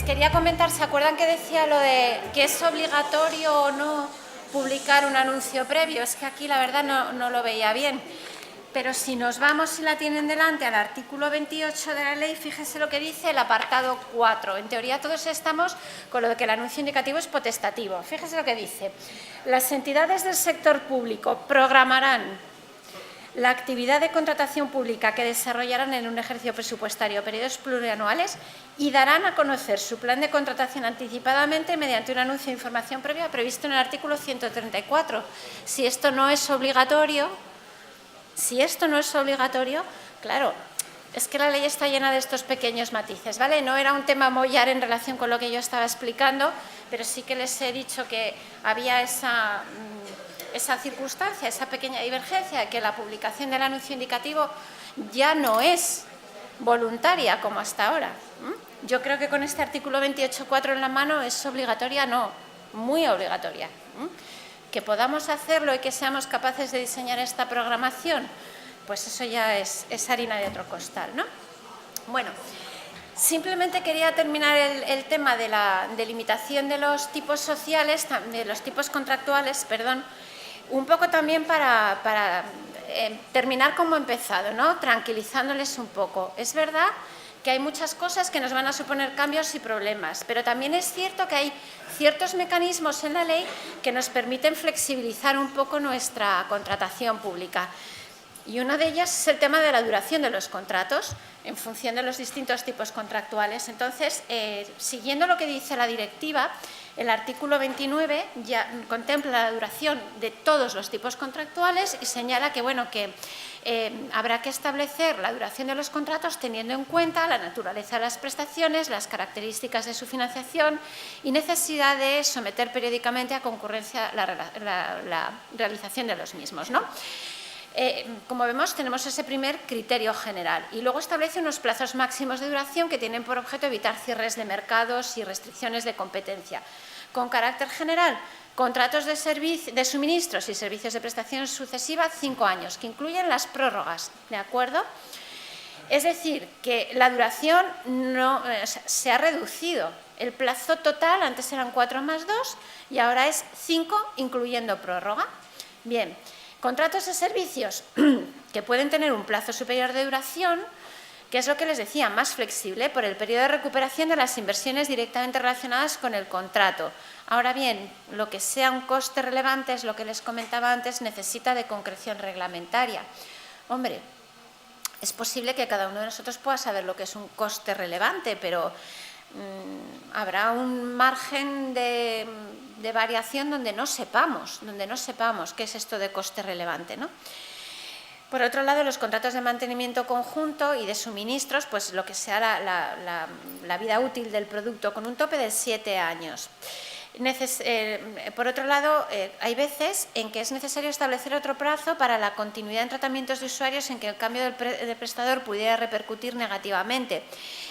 quería comentar, ¿se acuerdan que decía lo de que es obligatorio o no publicar un anuncio previo? Es que aquí la verdad no lo veía bien. Pero si nos vamos, si la tienen delante, al artículo 28 de la ley, fíjense lo que dice el apartado 4. En teoría todos estamos con lo de que el anuncio indicativo es potestativo. Fíjense lo que dice. Las entidades del sector público programarán la actividad de contratación pública que desarrollarán en un ejercicio presupuestario periodos plurianuales y darán a conocer su plan de contratación anticipadamente mediante un anuncio de información previa previsto en el artículo 134. Si esto no es obligatorio, claro, es que la ley está llena de estos pequeños matices, ¿vale? No era un tema mollar en relación con lo que yo estaba explicando, pero sí que les he dicho que había esa circunstancia, esa pequeña divergencia, que la publicación del anuncio indicativo ya no es voluntaria como hasta ahora. Yo creo que con este artículo 28.4 en la mano es obligatoria, no, muy obligatoria. Que podamos hacerlo y que seamos capaces de diseñar esta programación, pues eso ya es harina de otro costal, ¿no? Bueno, simplemente quería terminar el tema de la delimitación de los tipos sociales, de los tipos contractuales, perdón, un poco también para terminar como he empezado, ¿no? Tranquilizándoles un poco. Es verdad que hay muchas cosas que nos van a suponer cambios y problemas, pero también es cierto que hay ciertos mecanismos en la ley que nos permiten flexibilizar un poco nuestra contratación pública. Y una de ellas es el tema de la duración de los contratos en función de los distintos tipos contractuales. Entonces, siguiendo lo que dice la directiva, el artículo 29 ya contempla la duración de todos los tipos contractuales y señala que, bueno, habrá que establecer la duración de los contratos teniendo en cuenta la naturaleza de las prestaciones, las características de su financiación y necesidad de someter periódicamente a concurrencia la realización de los mismos, ¿no? Como vemos, tenemos ese primer criterio general y luego establece unos plazos máximos de duración que tienen por objeto evitar cierres de mercados y restricciones de competencia. Con carácter general, contratos de suministros y servicios de prestación sucesiva 5 años, que incluyen las prórrogas, ¿de acuerdo? Es decir, que la duración se ha reducido. El plazo total antes eran 4 más 2 y ahora es 5, incluyendo prórroga. Bien. Contratos de servicios que pueden tener un plazo superior de duración, que es lo que les decía, más flexible por el periodo de recuperación de las inversiones directamente relacionadas con el contrato. Ahora bien, lo que sea un coste relevante, es lo que les comentaba antes, necesita de concreción reglamentaria. Hombre, es posible que cada uno de nosotros pueda saber lo que es un coste relevante, pero habrá un margen de variación donde no sepamos qué es esto de coste relevante, ¿no? Por otro lado, los contratos de mantenimiento conjunto y de suministros, pues lo que sea la vida útil del producto, con un tope de 7 años. Por otro lado, hay veces en que es necesario establecer otro plazo para la continuidad en tratamientos de usuarios en que el cambio de prestador pudiera repercutir negativamente.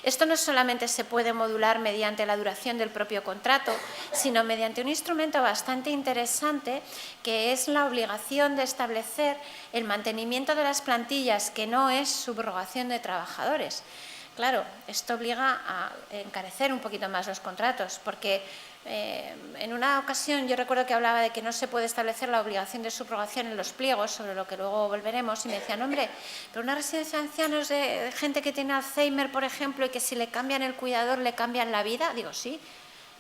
Esto no solamente se puede modular mediante la duración del propio contrato, sino mediante un instrumento bastante interesante que es la obligación de establecer el mantenimiento de las plantillas, que no es subrogación de trabajadores. Claro, esto obliga a encarecer un poquito más los contratos, porque en una ocasión yo recuerdo que hablaba de que no se puede establecer la obligación de subrogación en los pliegos, sobre lo que luego volveremos, y me decían, hombre, pero una residencia de ancianos de gente que tiene Alzheimer, por ejemplo, y que si le cambian el cuidador le cambian la vida, digo, sí,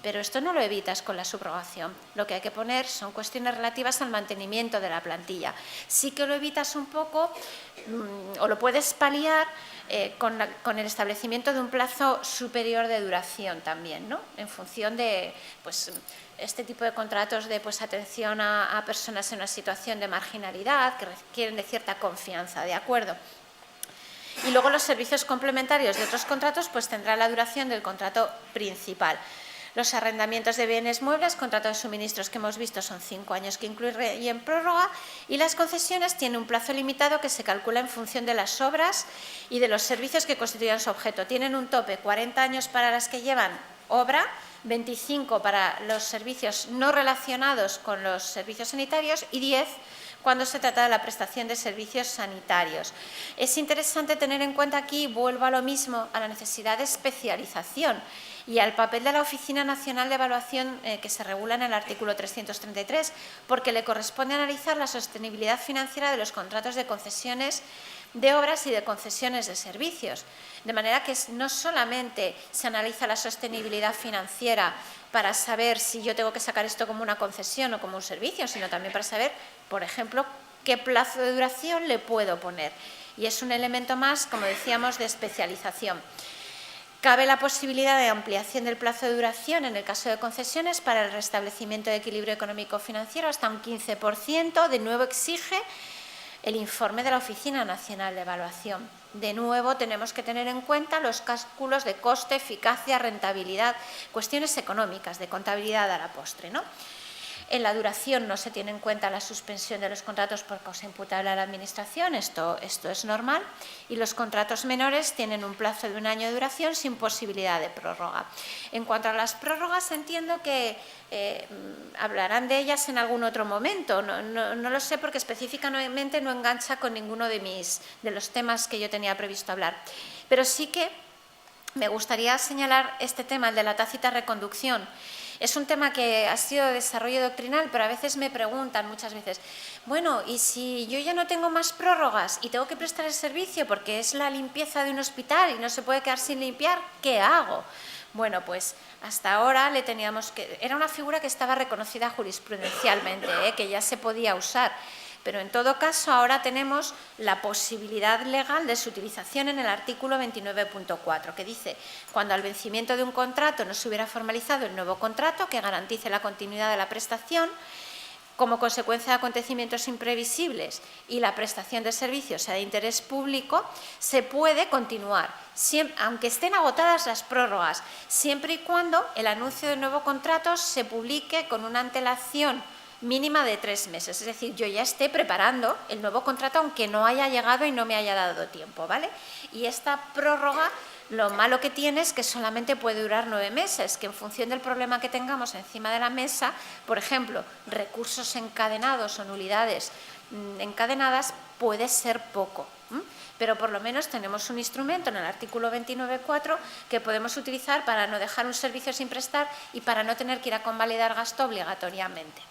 pero esto no lo evitas con la subrogación. Lo que hay que poner son cuestiones relativas al mantenimiento de la plantilla. Sí que lo evitas un poco o lo puedes paliar con el establecimiento de un plazo superior de duración también, ¿no? En función de este tipo de contratos de atención a personas en una situación de marginalidad que requieren de cierta confianza, ¿de acuerdo? Y luego los servicios complementarios de otros contratos pues tendrán la duración del contrato principal. Los arrendamientos de bienes muebles, contrato de suministros que hemos visto son 5 años que incluye y en prórroga, y las concesiones tienen un plazo limitado que se calcula en función de las obras y de los servicios que constituyan su objeto. Tienen un tope, 40 años para las que llevan obra, 25 para los servicios no relacionados con los servicios sanitarios y 10 cuando se trata de la prestación de servicios sanitarios. Es interesante tener en cuenta aquí, vuelvo a lo mismo, a la necesidad de especialización. y al papel de la Oficina Nacional de Evaluación que se regula en el artículo 333, porque le corresponde analizar la sostenibilidad financiera de los contratos de concesiones de obras y de concesiones de servicios. De manera que no solamente se analiza la sostenibilidad financiera para saber si yo tengo que sacar esto como una concesión o como un servicio, sino también para saber, por ejemplo, qué plazo de duración le puedo poner. Y es un elemento más, como decíamos, de especialización. Cabe la posibilidad de ampliación del plazo de duración en el caso de concesiones para el restablecimiento de equilibrio económico-financiero hasta un 15%. De nuevo exige el informe de la Oficina Nacional de Evaluación. De nuevo tenemos que tener en cuenta los cálculos de coste, eficacia, rentabilidad, cuestiones económicas, de contabilidad a la postre, ¿no? En la duración no se tiene en cuenta la suspensión de los contratos por causa imputable a la Administración, esto es normal, y los contratos menores tienen un plazo de 1 año de duración sin posibilidad de prórroga. En cuanto a las prórrogas, entiendo que hablarán de ellas en algún otro momento, no lo sé porque específicamente no engancha con ninguno de los temas que yo tenía previsto hablar, pero sí que me gustaría señalar este tema, el de la tácita reconducción. Es un tema que ha sido de desarrollo doctrinal, pero a veces me preguntan muchas veces, bueno, ¿y si yo ya no tengo más prórrogas y tengo que prestar el servicio porque es la limpieza de un hospital y no se puede quedar sin limpiar, qué hago? Bueno, pues hasta ahora era una figura que estaba reconocida jurisprudencialmente, que ya se podía usar. Pero en todo caso ahora tenemos la posibilidad legal de su utilización en el artículo 29.4, que dice, cuando al vencimiento de un contrato no se hubiera formalizado el nuevo contrato que garantice la continuidad de la prestación, como consecuencia de acontecimientos imprevisibles y la prestación de servicios sea de interés público, se puede continuar, aunque estén agotadas las prórrogas, siempre y cuando el anuncio del nuevo contrato se publique con una antelación mínima de 3 meses, es decir, yo ya esté preparando el nuevo contrato aunque no haya llegado y no me haya dado tiempo, ¿vale? Y esta prórroga, lo malo que tiene es que solamente puede durar 9 meses, que en función del problema que tengamos encima de la mesa, por ejemplo, recursos encadenados o nulidades encadenadas, puede ser poco. Pero por lo menos tenemos un instrumento en el artículo 29.4 que podemos utilizar para no dejar un servicio sin prestar y para no tener que ir a convalidar gasto obligatoriamente.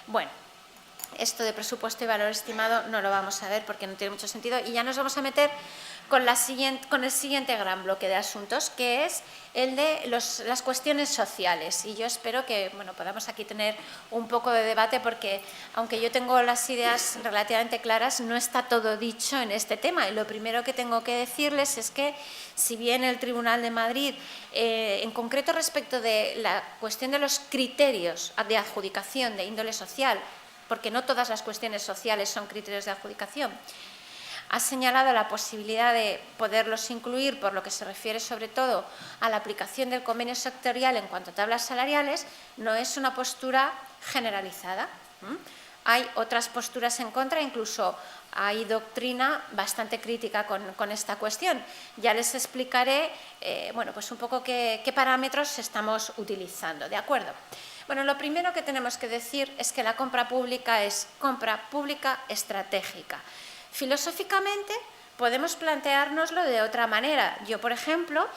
Bueno, esto de presupuesto y valor estimado no lo vamos a ver porque no tiene mucho sentido y ya nos vamos a meter con el siguiente gran bloque de asuntos, que es el de las cuestiones sociales. Y yo espero que podamos aquí tener un poco de debate porque, aunque yo tengo las ideas relativamente claras, no está todo dicho en este tema. Y lo primero que tengo que decirles es que, si bien el Tribunal de Madrid, en concreto respecto de la cuestión de los criterios de adjudicación de índole social, porque no todas las cuestiones sociales son criterios de adjudicación, ha señalado la posibilidad de poderlos incluir por lo que se refiere sobre todo a la aplicación del convenio sectorial en cuanto a tablas salariales, no es una postura generalizada. Hay otras posturas en contra, incluso hay doctrina bastante crítica con esta cuestión. Ya les explicaré pues un poco qué parámetros estamos utilizando, ¿de acuerdo? Bueno, lo primero que tenemos que decir es que la compra pública es compra pública estratégica. Filosóficamente podemos planteárnoslo de otra manera. Yo, por ejemplo,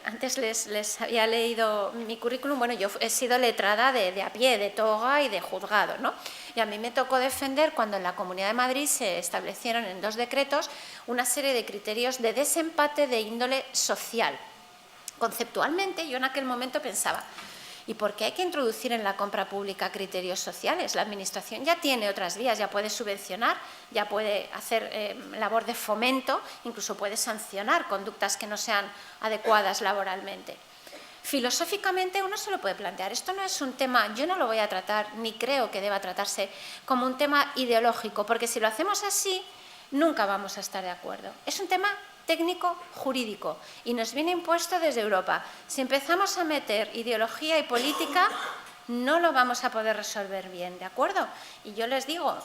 antes les había leído mi currículum, yo he sido letrada de a pie, de toga y de juzgado, ¿no? Y a mí me tocó defender cuando en la Comunidad de Madrid se establecieron en 2 decretos una serie de criterios de desempate de índole social. Conceptualmente, yo en aquel momento pensaba, ¿y por qué hay que introducir en la compra pública criterios sociales? La Administración ya tiene otras vías, ya puede subvencionar, ya puede hacer labor de fomento, incluso puede sancionar conductas que no sean adecuadas laboralmente. Filosóficamente uno se lo puede plantear. Esto no es un tema, yo no lo voy a tratar, ni creo que deba tratarse como un tema ideológico, porque si lo hacemos así, nunca vamos a estar de acuerdo. Es un tema técnico-jurídico y nos viene impuesto desde Europa. Si empezamos a meter ideología y política, no lo vamos a poder resolver bien, ¿de acuerdo? Y yo les digo,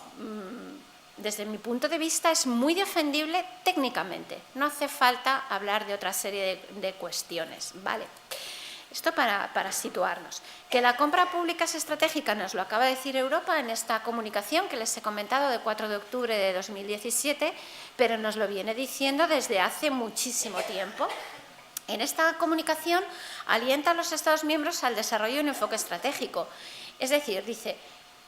desde mi punto de vista es muy defendible técnicamente. No hace falta hablar de otra serie de cuestiones, ¿vale? Esto para situarnos. Que la compra pública es estratégica nos lo acaba de decir Europa en esta comunicación que les he comentado de 4 de octubre de 2017, pero nos lo viene diciendo desde hace muchísimo tiempo. En esta comunicación alienta a los Estados miembros al desarrollo de un enfoque estratégico. Es decir, dice,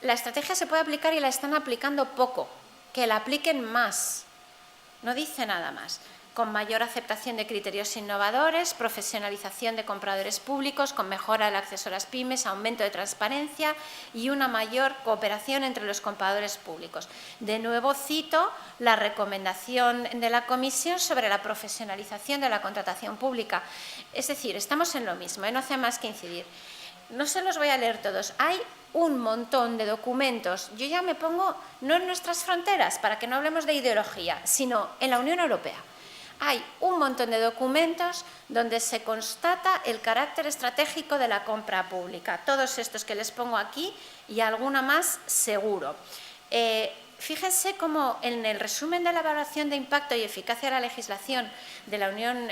la estrategia se puede aplicar y la están aplicando poco, que la apliquen más. No dice nada más. Con mayor aceptación de criterios innovadores, profesionalización de compradores públicos, con mejora del acceso a las pymes, aumento de transparencia y una mayor cooperación entre los compradores públicos. De nuevo cito la recomendación de la Comisión sobre la profesionalización de la contratación pública. Es decir, estamos en lo mismo, no hace más que incidir. No se los voy a leer todos. Hay un montón de documentos. Yo ya me pongo, no en nuestras fronteras, para que no hablemos de ideología, sino en la Unión Europea. Hay un montón de documentos donde se constata el carácter estratégico de la compra pública. Todos estos que les pongo aquí y alguna más seguro. Fíjense cómo en el resumen de la evaluación de impacto y eficacia de la legislación de la Unión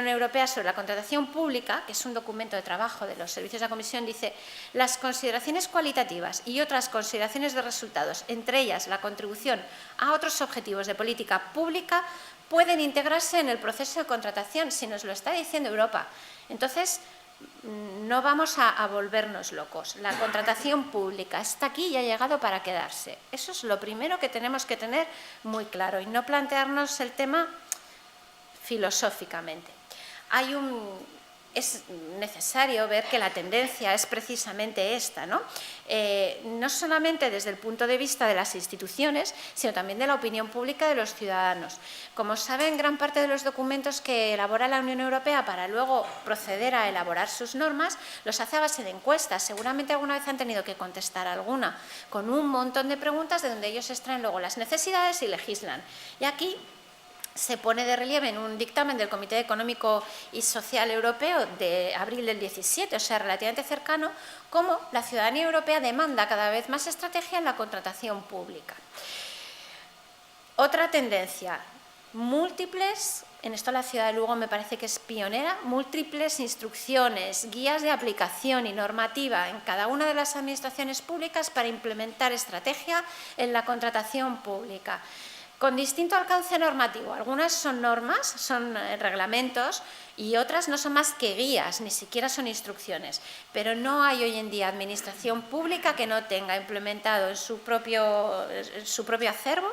Europea sobre la contratación pública, que es un documento de trabajo de los servicios de la Comisión, dice las consideraciones cualitativas y otras consideraciones de resultados, entre ellas la contribución a otros objetivos de política pública, pueden integrarse en el proceso de contratación, si nos lo está diciendo Europa. Entonces, no vamos a volvernos locos. La contratación pública está aquí y ha llegado para quedarse. Eso es lo primero que tenemos que tener muy claro y no plantearnos el tema filosóficamente. Es necesario ver que la tendencia es precisamente esta, ¿no? No solamente desde el punto de vista de las instituciones, sino también de la opinión pública de los ciudadanos. Como saben, gran parte de los documentos que elabora la Unión Europea para luego proceder a elaborar sus normas, los hace a base de encuestas. Seguramente alguna vez han tenido que contestar alguna, con un montón de preguntas de donde ellos extraen luego las necesidades y legislan. Y aquí se pone de relieve en un dictamen del Comité Económico y Social Europeo de abril del 17, o sea, relativamente cercano, cómo la ciudadanía europea demanda cada vez más estrategia en la contratación pública. Otra tendencia, múltiples, en esto la ciudad de Lugo me parece que es pionera, múltiples instrucciones, guías de aplicación y normativa en cada una de las administraciones públicas para implementar estrategia en la contratación pública, con distinto alcance normativo. Algunas son normas, son reglamentos y otras no son más que guías, ni siquiera son instrucciones. Pero no hay hoy en día administración pública que no tenga implementado en su propio acervo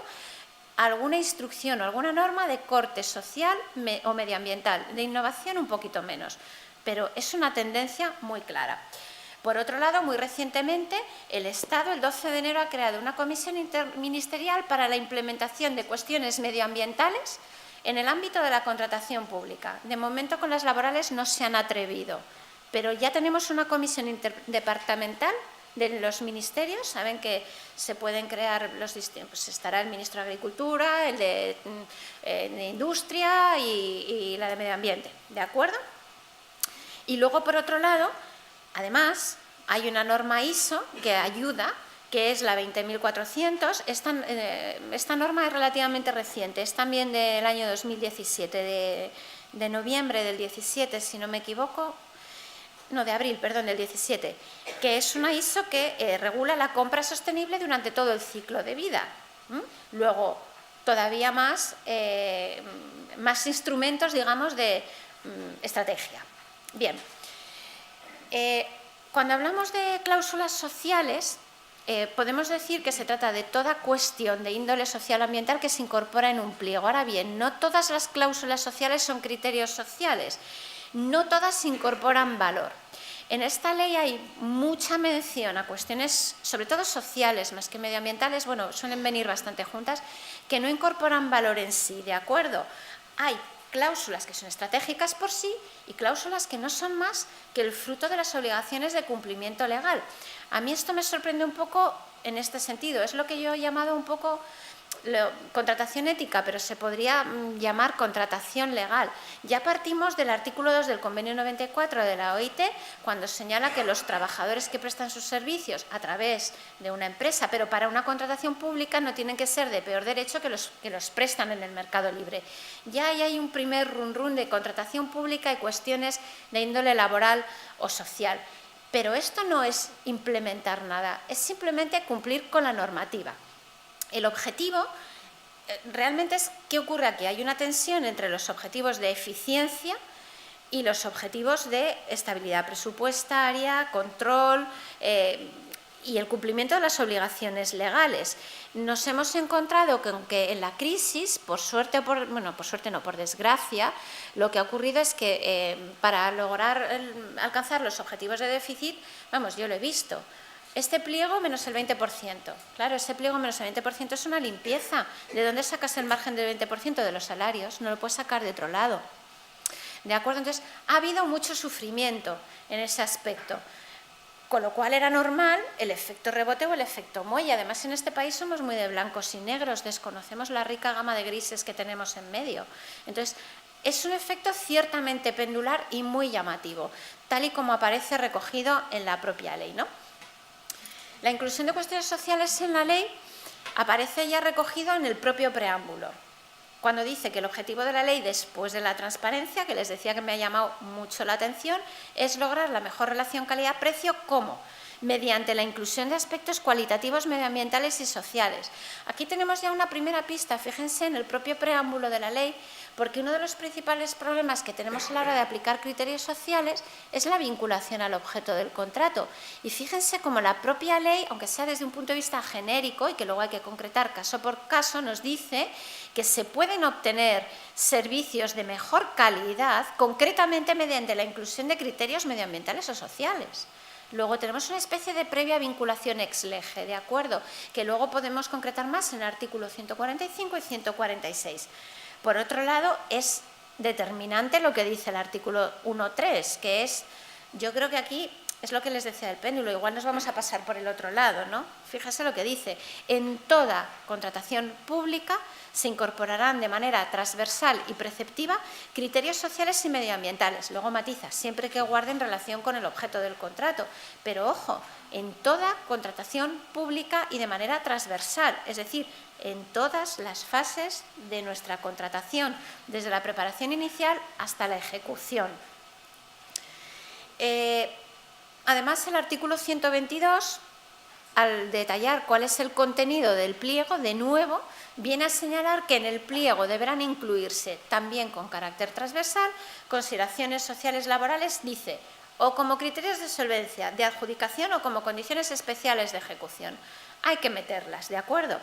alguna instrucción o alguna norma de corte social o medioambiental. De innovación un poquito menos, pero es una tendencia muy clara. Por otro lado, muy recientemente, el Estado, el 12 de enero, ha creado una comisión interministerial para la implementación de cuestiones medioambientales en el ámbito de la contratación pública. De momento, con las laborales no se han atrevido, pero ya tenemos una comisión interdepartamental de los ministerios. Saben que se pueden crear los distintos, pues estará el ministro de Agricultura, el de Industria y la de Medio Ambiente, ¿de acuerdo? Y luego, por otro lado, además, hay una norma ISO que ayuda, que es la 20.400. Esta norma es relativamente reciente, es también del año 2017, de noviembre del 17, si no me equivoco, no, de abril, perdón, del 17, que es una ISO que regula la compra sostenible durante todo el ciclo de vida. Luego, todavía más instrumentos, digamos, de estrategia. Bien. Cuando hablamos de cláusulas sociales, podemos decir que se trata de toda cuestión de índole social ambiental que se incorpora en un pliego. Ahora bien, no todas las cláusulas sociales son criterios sociales, no todas incorporan valor. En esta ley hay mucha mención a cuestiones, sobre todo sociales, más que medioambientales, bueno, suelen venir bastante juntas, que no incorporan valor en sí, ¿de acuerdo? Hay cláusulas que son estratégicas por sí y cláusulas que no son más que el fruto de las obligaciones de cumplimiento legal. A mí esto me sorprende un poco en este sentido. Es lo que yo he llamado un poco contratación ética, pero se podría llamar contratación legal. Ya partimos del artículo 2 del Convenio 94 de la OIT, cuando señala que los trabajadores que prestan sus servicios a través de una empresa, pero para una contratación pública, no tienen que ser de peor derecho que los prestan en el mercado libre. Ya hay un primer run de contratación pública y cuestiones de índole laboral o social. Pero esto no es implementar nada, es simplemente cumplir con la normativa. El objetivo, realmente ¿qué ocurre aquí? Hay una tensión entre los objetivos de eficiencia y los objetivos de estabilidad presupuestaria, control y el cumplimiento de las obligaciones legales. Nos hemos encontrado con que en la crisis, por suerte o por suerte no, por desgracia, lo que ha ocurrido es que para lograr alcanzar los objetivos de déficit, vamos, yo lo he visto, este pliego menos el 20%. Claro, ese pliego menos el 20% es una limpieza. ¿De dónde sacas el margen del 20%? De los salarios, no lo puedes sacar de otro lado. ¿De acuerdo? Entonces, ha habido mucho sufrimiento en ese aspecto, con lo cual era normal el efecto rebote o el efecto muelle. Además, en este país somos muy de blancos y negros, desconocemos la rica gama de grises que tenemos en medio. Entonces, es un efecto ciertamente pendular y muy llamativo, tal y como aparece recogido en la propia ley, ¿no? La inclusión de cuestiones sociales en la ley aparece ya recogido en el propio preámbulo, cuando dice que el objetivo de la ley, después de la transparencia, que les decía que me ha llamado mucho la atención, es lograr la mejor relación calidad-precio. ¿Cómo? Mediante la inclusión de aspectos cualitativos, medioambientales y sociales. Aquí tenemos ya una primera pista, fíjense, en el propio preámbulo de la ley, porque uno de los principales problemas que tenemos a la hora de aplicar criterios sociales es la vinculación al objeto del contrato. Y fíjense cómo la propia ley, aunque sea desde un punto de vista genérico y que luego hay que concretar caso por caso, nos dice que se pueden obtener servicios de mejor calidad concretamente mediante la inclusión de criterios medioambientales o sociales. Luego tenemos una especie de previa vinculación ex lege, ¿de acuerdo? Que luego podemos concretar más en el artículo 145 y 146. Por otro lado, es determinante lo que dice el artículo 1.3, que es, yo creo que aquí es lo que les decía del péndulo, igual nos vamos a pasar por el otro lado, ¿no? Fíjese lo que dice, en toda contratación pública se incorporarán de manera transversal y preceptiva criterios sociales y medioambientales. Luego matiza, siempre que guarden relación con el objeto del contrato. Pero ojo, en toda contratación pública y de manera transversal, es decir, en todas las fases de nuestra contratación, desde la preparación inicial hasta la ejecución. Además, el artículo 122, al detallar cuál es el contenido del pliego, de nuevo, viene a señalar que en el pliego deberán incluirse, también con carácter transversal, consideraciones sociales laborales, dice, o como criterios de solvencia, de adjudicación o como condiciones especiales de ejecución. Hay que meterlas, ¿de acuerdo?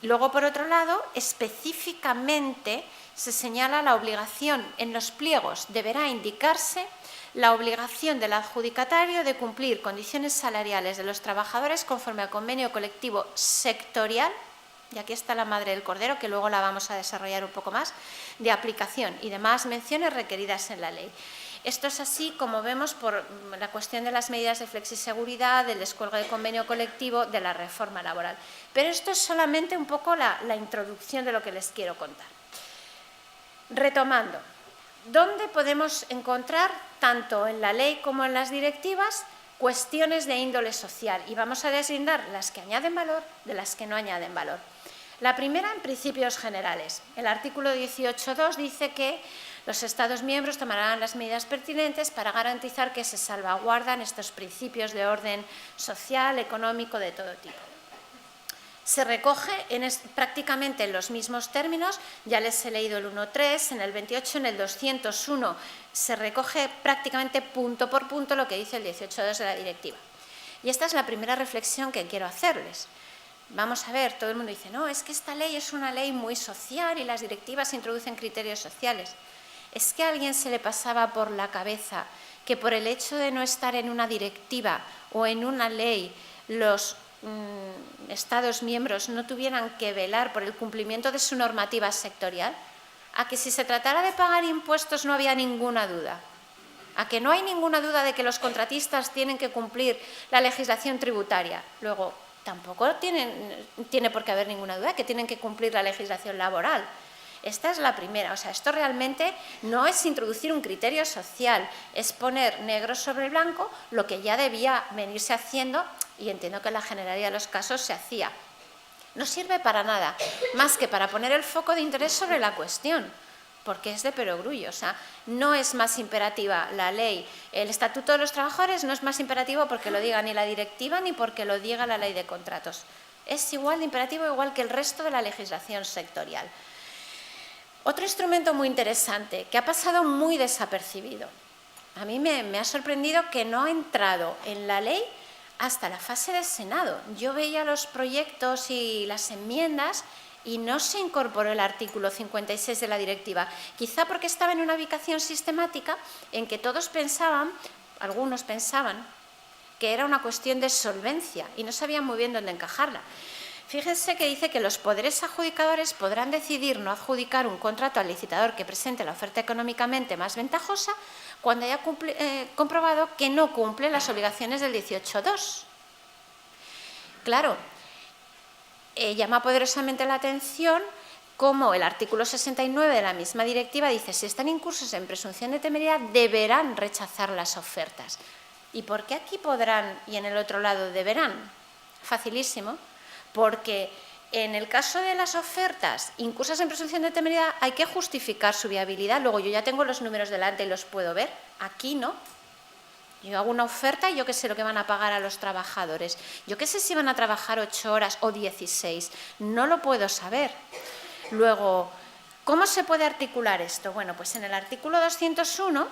Luego, por otro lado, específicamente se señala la obligación en los pliegos, deberá indicarse la obligación del adjudicatario de cumplir condiciones salariales de los trabajadores conforme al convenio colectivo sectorial, y aquí está la madre del cordero, que luego la vamos a desarrollar un poco más, de aplicación y demás menciones requeridas en la ley. Esto es así como vemos por la cuestión de las medidas de flexiseguridad, del descuelgue de convenio colectivo, de la reforma laboral. Pero esto es solamente un poco la introducción de lo que les quiero contar. Retomando, ¿dónde podemos encontrar, tanto en la ley como en las directivas, cuestiones de índole social? Y vamos a deslindar las que añaden valor de las que no añaden valor. La primera, en principios generales. El artículo 18.2 dice que los Estados miembros tomarán las medidas pertinentes para garantizar que se salvaguardan estos principios de orden social, económico, de todo tipo. Se recoge prácticamente en los mismos términos, ya les he leído el 1.3, en el 28, en el 201, se recoge prácticamente punto por punto lo que dice el 18.2 de la directiva. Y esta es la primera reflexión que quiero hacerles. Vamos a ver, todo el mundo dice, no, es que esta ley es una ley muy social y las directivas introducen criterios sociales. ¿Es que a alguien se le pasaba por la cabeza que por el hecho de no estar en una directiva o en una ley, los Estados miembros no tuvieran que velar por el cumplimiento de su normativa sectorial? ¿A que si se tratara de pagar impuestos no había ninguna duda? ¿A que no hay ninguna duda de que los contratistas tienen que cumplir la legislación tributaria? Luego, tampoco tiene por qué haber ninguna duda que tienen que cumplir la legislación laboral. Esta es la primera, o sea, esto realmente no es introducir un criterio social, es poner negro sobre blanco lo que ya debía venirse haciendo y entiendo que en la generalidad de los casos se hacía. No sirve para nada, más que para poner el foco de interés sobre la cuestión, porque es de perogrullo, o sea, no es más imperativa la ley. El Estatuto de los Trabajadores no es más imperativo porque lo diga ni la directiva ni porque lo diga la ley de contratos. Es igual de imperativo, igual que el resto de la legislación sectorial. Otro instrumento muy interesante, que ha pasado muy desapercibido. A mí me ha sorprendido que no ha entrado en la ley hasta la fase del Senado. Yo veía los proyectos y las enmiendas y no se incorporó el artículo 56 de la directiva, quizá porque estaba en una ubicación sistemática en que todos pensaban, algunos pensaban, que era una cuestión de solvencia y no sabían muy bien dónde encajarla. Fíjense que dice que los poderes adjudicadores podrán decidir no adjudicar un contrato al licitador que presente la oferta económicamente más ventajosa cuando haya comprobado que no cumple las obligaciones del 18.2. Claro, llama poderosamente la atención cómo el artículo 69 de la misma directiva dice: si están incursos en presunción de temeridad, deberán rechazar las ofertas. ¿Y por qué aquí podrán y en el otro lado deberán? Facilísimo, porque en el caso de las ofertas incursas en presunción de temeridad hay que justificar su viabilidad. Luego yo ya tengo los números delante y los puedo ver. Aquí no. Yo hago una oferta y yo qué sé lo que van a pagar a los trabajadores. Yo qué sé si van a trabajar 8 horas o 16. No lo puedo saber. Luego, ¿cómo se puede articular esto? Bueno, pues en el artículo 201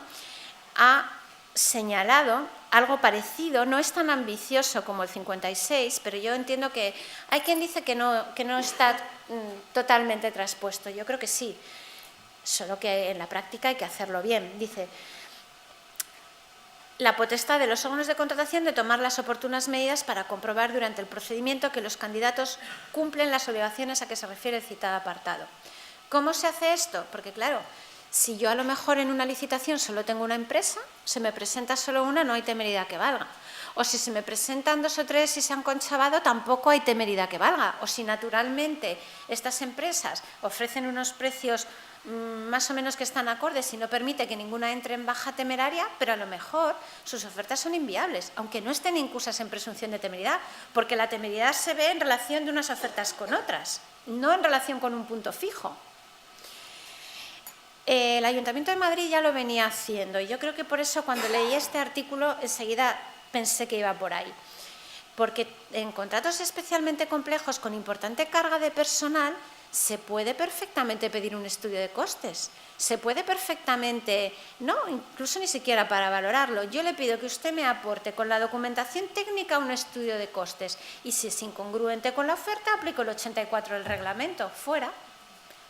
ha señalado algo parecido, no es tan ambicioso como el 56, pero yo entiendo que hay quien dice que no está totalmente traspuesto. Yo creo que sí, solo que en la práctica hay que hacerlo bien. Dice: la potestad de los órganos de contratación de tomar las oportunas medidas para comprobar durante el procedimiento que los candidatos cumplen las obligaciones a que se refiere el citado apartado. ¿Cómo se hace esto? Porque claro, si yo a lo mejor en una licitación solo tengo una empresa, se me presenta solo una, no hay temeridad que valga. O si se me presentan 2 o 3 y se han conchavado, tampoco hay temeridad que valga. O si naturalmente estas empresas ofrecen unos precios más o menos que están acordes y no permite que ninguna entre en baja temeraria, pero a lo mejor sus ofertas son inviables, aunque no estén incursas en presunción de temeridad, porque la temeridad se ve en relación de unas ofertas con otras, no en relación con un punto fijo. El Ayuntamiento de Madrid ya lo venía haciendo y yo creo que por eso cuando leí este artículo enseguida pensé que iba por ahí. Porque en contratos especialmente complejos con importante carga de personal se puede perfectamente pedir un estudio de costes. Se puede perfectamente, no, incluso ni siquiera para valorarlo. Yo le pido que usted me aporte con la documentación técnica un estudio de costes y si es incongruente con la oferta aplico el 84 del reglamento. Fuera.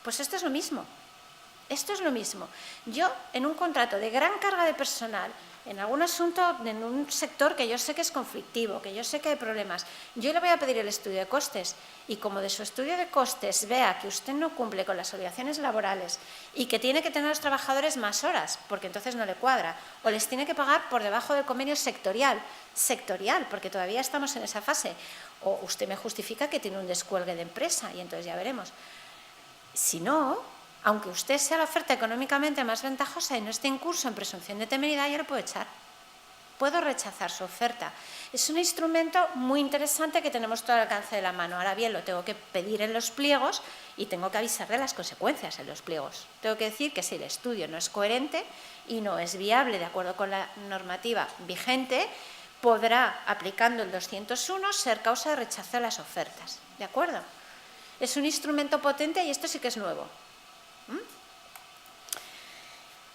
Pues esto es lo mismo. Esto es lo mismo. Yo, en un contrato de gran carga de personal, en algún asunto, en un sector que yo sé que es conflictivo, que yo sé que hay problemas, yo le voy a pedir el estudio de costes y como de su estudio de costes vea que usted no cumple con las obligaciones laborales y que tiene que tener a los trabajadores más horas, porque entonces no le cuadra, o les tiene que pagar por debajo del convenio sectorial, porque todavía estamos en esa fase, o usted me justifica que tiene un descuelgue de empresa y entonces ya veremos. Si no, aunque usted sea la oferta económicamente más ventajosa y no esté en curso en presunción de temeridad, yo lo puedo echar. Puedo rechazar su oferta. Es un instrumento muy interesante que tenemos todo al alcance de la mano. Ahora bien, lo tengo que pedir en los pliegos y tengo que avisar de las consecuencias en los pliegos. Tengo que decir que si el estudio no es coherente y no es viable de acuerdo con la normativa vigente, podrá, aplicando el 201, ser causa de rechazo de las ofertas. ¿De acuerdo? Es un instrumento potente y esto sí que es nuevo.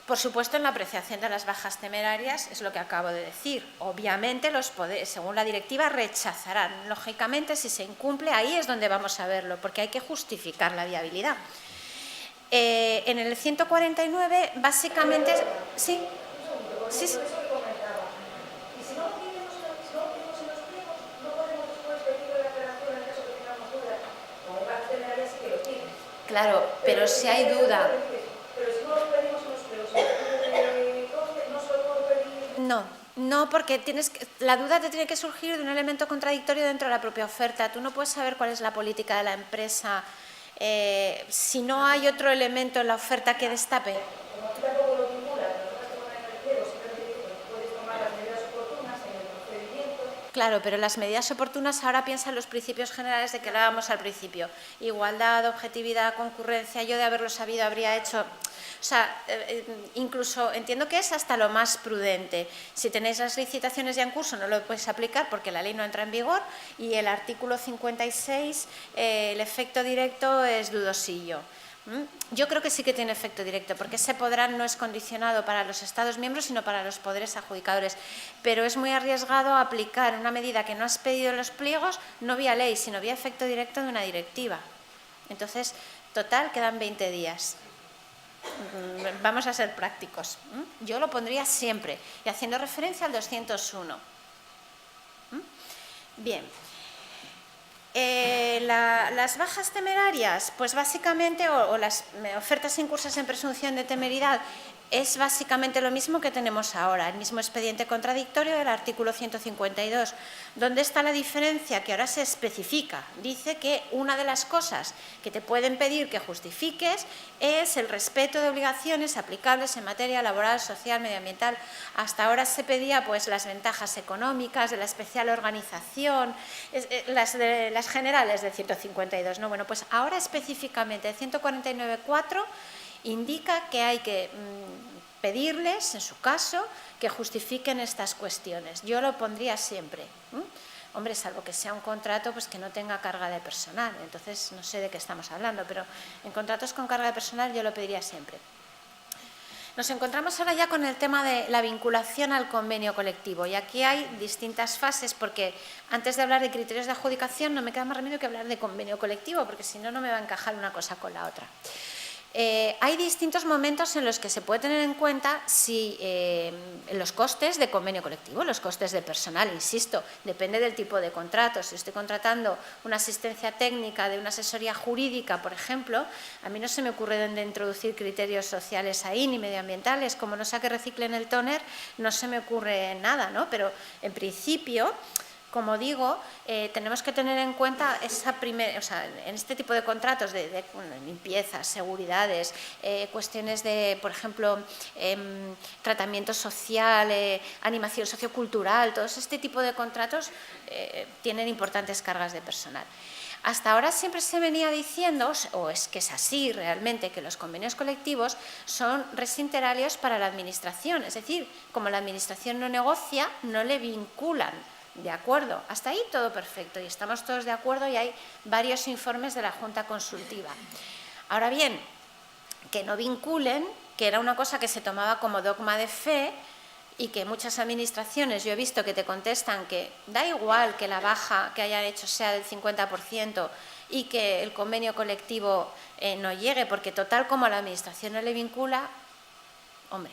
Por supuesto, en la apreciación de las bajas temerarias es lo que acabo de decir. Obviamente, los poderes, según la directiva, rechazarán. Lógicamente, si se incumple, ahí es donde vamos a verlo, porque hay que justificar la viabilidad. En el 149, básicamente... Sí, sí, sí. Claro, pero si hay duda. No, porque la duda te tiene que surgir de un elemento contradictorio dentro de la propia oferta. Tú no puedes saber cuál es la política de la empresa si no hay otro elemento en la oferta que destape. Claro, pero las medidas oportunas ahora piensan los principios generales de que hablábamos al principio. Igualdad, objetividad, concurrencia, yo de haberlo sabido habría hecho... O sea, incluso entiendo que es hasta lo más prudente. Si tenéis las licitaciones ya en curso no lo podéis aplicar porque la ley no entra en vigor y el artículo 56, el efecto directo es dudosillo. Yo creo que sí que tiene efecto directo, porque ese podrán no es condicionado para los Estados miembros, sino para los poderes adjudicadores. Pero es muy arriesgado aplicar una medida que no has pedido en los pliegos, no vía ley, sino vía efecto directo de una directiva. Entonces, total, quedan 20 días. Vamos a ser prácticos. Yo lo pondría siempre, y haciendo referencia al 201. Bien. Las bajas temerarias, pues básicamente, o las ofertas incursas en presunción de temeridad, es básicamente lo mismo que tenemos ahora, el mismo expediente contradictorio del artículo 152. ¿Dónde está la diferencia? Que ahora se especifica. Dice que una de las cosas que te pueden pedir que justifiques es el respeto de obligaciones aplicables en materia laboral, social, medioambiental. Hasta ahora se pedía pues las ventajas económicas de la especial organización, las generales del 152. ¿No? Bueno, pues ahora específicamente el 149.4 indica que hay que pedirles, en su caso, que justifiquen estas cuestiones. Yo lo pondría siempre. Hombre, salvo que sea un contrato pues que no tenga carga de personal. Entonces, no sé de qué estamos hablando, pero en contratos con carga de personal yo lo pediría siempre. Nos encontramos ahora ya con el tema de la vinculación al convenio colectivo y aquí hay distintas fases porque antes de hablar de criterios de adjudicación no me queda más remedio que hablar de convenio colectivo porque si no, no me va a encajar una cosa con la otra. Hay distintos momentos en los que se puede tener en cuenta si los costes de convenio colectivo, los costes de personal, insisto, depende del tipo de contrato. Si estoy contratando una asistencia técnica de una asesoría jurídica, por ejemplo, a mí no se me ocurre dónde introducir criterios sociales ahí ni medioambientales, como no sea que reciclen el tóner, no se me ocurre nada, ¿no? Pero en principio, como digo, tenemos que tener en cuenta en este tipo de contratos de limpieza, seguridades, cuestiones de, por ejemplo, tratamiento social, animación sociocultural, todos este tipo de contratos tienen importantes cargas de personal. Hasta ahora siempre se venía diciendo, o es que es así realmente, que los convenios colectivos son res inter alios para la Administración, es decir, como la Administración no negocia, no le vinculan. De acuerdo, hasta ahí todo perfecto y estamos todos de acuerdo y hay varios informes de la Junta Consultiva. Ahora bien, que no vinculen, que era una cosa que se tomaba como dogma de fe y que muchas administraciones, yo he visto que te contestan que da igual que la baja que hayan hecho sea del 50% y que el convenio colectivo no llegue, porque total como a la administración no le vincula, hombre,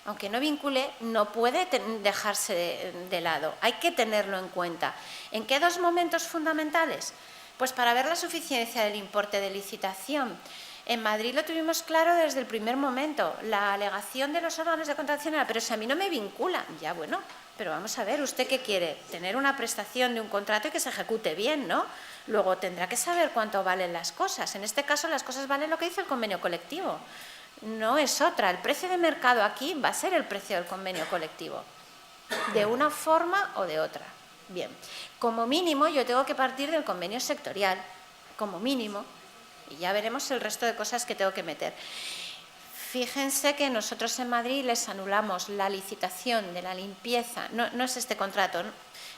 aunque no vincule, no puede dejarse de lado. Hay que tenerlo en cuenta. ¿En qué dos momentos fundamentales? Pues para ver la suficiencia del importe de licitación. En Madrid lo tuvimos claro desde el primer momento. La alegación de los órganos de contratación era, pero si a mí no me vinculan. Ya, bueno, pero vamos a ver, ¿usted qué quiere? Tener una prestación de un contrato y que se ejecute bien, ¿no? Luego tendrá que saber cuánto valen las cosas. En este caso, las cosas valen lo que dice el convenio colectivo. No es otra. El precio de mercado aquí va a ser el precio del convenio colectivo, de una forma o de otra. Bien, como mínimo yo tengo que partir del convenio sectorial, como mínimo, y ya veremos el resto de cosas que tengo que meter. Fíjense que nosotros en Madrid les anulamos la licitación de la limpieza, no es este contrato, ¿no?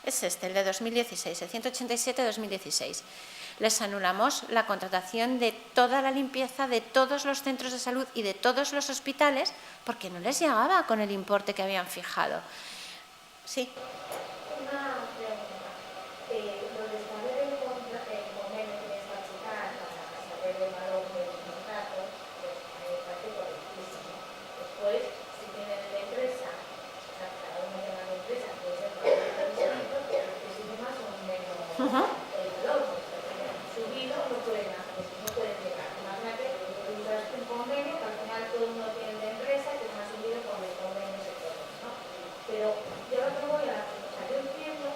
Es este, el de 2016, el 187 de 2016. Les anulamos la contratación de toda la limpieza de todos los centros de salud y de todos los hospitales porque no les llegaba con el importe que habían fijado. Sí. Una pregunta. Los descargos del convenio que les va a aplicar para saber el valor del contrato, pues me parece correctísimo. Después, si tienen la empresa, o sea, cada uno tenga la empresa, puede ser para el distinto, pero que si más o menos el valor, subido no pueden hacer, no pueden llegar. Imagínate, tú usas un convenio que al final todo el mundo tiene de empresa que es más subido con el convenio sectorial, ¿no? Pero yo lo que voy a yo entiendo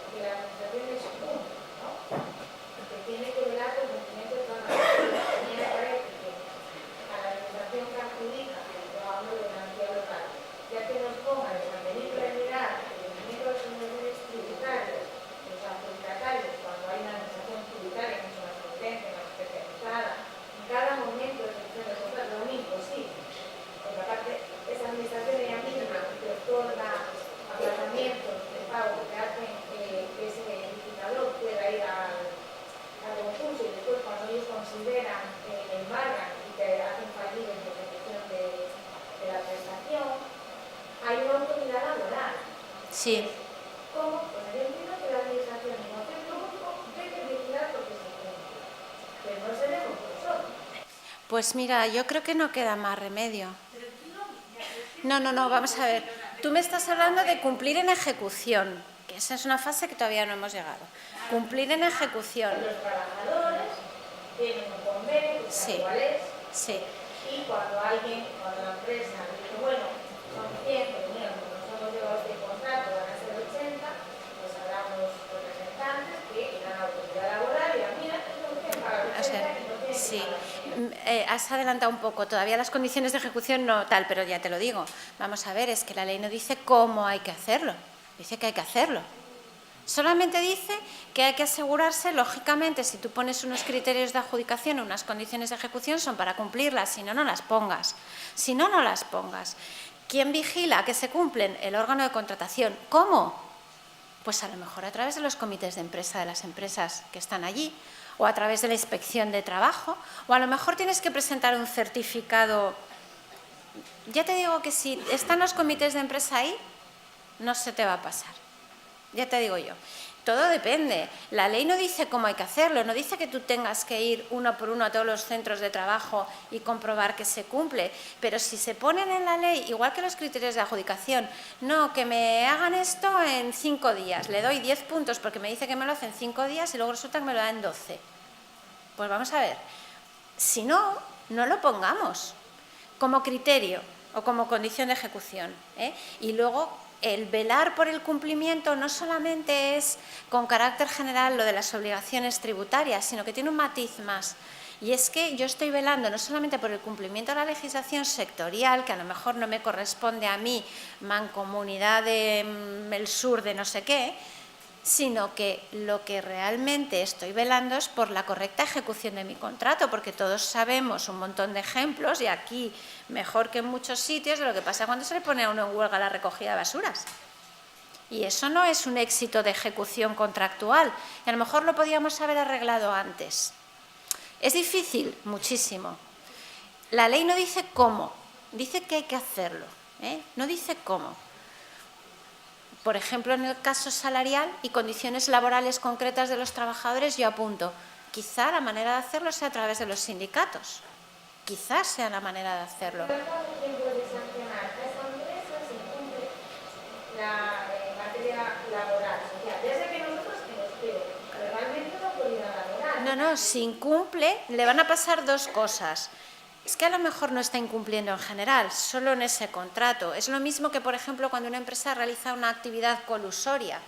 que la administración es uno, ¿no? Que tiene que velar por el cumplimiento de todas las normas. A mí me parece que a la administración que adjudica, yo hablo de la entidad local, ya que nos ponga el convenio regular, el cumplimiento de los niveles tributarios Sí. ¿Cómo? Pues yo entiendo que la administración en cualquier público debe vigilar lo que se cumple, pero no seremos nosotros. Pues mira, yo creo que no queda más remedio. No, vamos a ver. Tú me estás hablando de cumplir en ejecución, que esa es una fase que todavía no hemos llegado. Cumplir en ejecución. Los trabajadores tienen un convenio, que sabe cuál es, Sí. y cuando la empresa dice, bueno, son 100, pero mira, como nos hemos llevado este contrato, van a ser 80, pues habrá unos representantes que irán a la autoridad laboral y dirán, mira, es lo que paga 80 y no tiene que pagar. Has adelantado un poco, todavía las condiciones de ejecución no tal, pero ya te lo digo. Vamos a ver, es que la ley no dice cómo hay que hacerlo, dice que hay que hacerlo. Solamente dice que hay que asegurarse, lógicamente, si tú pones unos criterios de adjudicación o unas condiciones de ejecución son para cumplirlas, si no, no las pongas. Si no, no las pongas. ¿Quién vigila que se cumplen? El órgano de contratación. ¿Cómo? Pues a lo mejor a través de los comités de empresa de las empresas que están allí, o a través de la inspección de trabajo, o a lo mejor tienes que presentar un certificado. Ya te digo que si están los comités de empresa ahí, no se te va a pasar. Ya te digo yo. Todo depende. La ley no dice cómo hay que hacerlo, no dice que tú tengas que ir uno por uno a todos los centros de trabajo y comprobar que se cumple, pero si se ponen en la ley, igual que los criterios de adjudicación, no, que me hagan esto en 5 días, le doy 10 puntos porque me dice que me lo hace en 5 días y luego resulta que me lo da en 12. Pues vamos a ver, si no, no lo pongamos como criterio o como condición de ejecución, ¿eh? Y luego el velar por el cumplimiento no solamente es con carácter general lo de las obligaciones tributarias, sino que tiene un matiz más. Y es que yo estoy velando no solamente por el cumplimiento de la legislación sectorial, que a lo mejor no me corresponde a mí, mancomunidad del sur de no sé qué, sino que lo que realmente estoy velando es por la correcta ejecución de mi contrato, porque todos sabemos un montón de ejemplos, y aquí mejor que en muchos sitios, de lo que pasa cuando se le pone a uno en huelga la recogida de basuras. Y eso no es un éxito de ejecución contractual, y a lo mejor lo podíamos haber arreglado antes. ¿Es difícil? Muchísimo. La ley no dice cómo, dice que hay que hacerlo, ¿eh? No dice cómo. Por ejemplo, en el caso salarial y condiciones laborales concretas de los trabajadores, yo apunto, quizá la manera de hacerlo sea a través de los sindicatos. Quizás sea la manera de hacerlo. ¿Quién puede sancionar a esa empresa si incumple la materia laboral, social? Ya sé que nosotros que nos piden, pero realmente no puede ir a laboral. No, si incumple, le van a pasar dos cosas. Es que a lo mejor no está incumpliendo en general, solo en ese contrato. Es lo mismo que, por ejemplo, cuando una empresa realiza una actividad colusoria.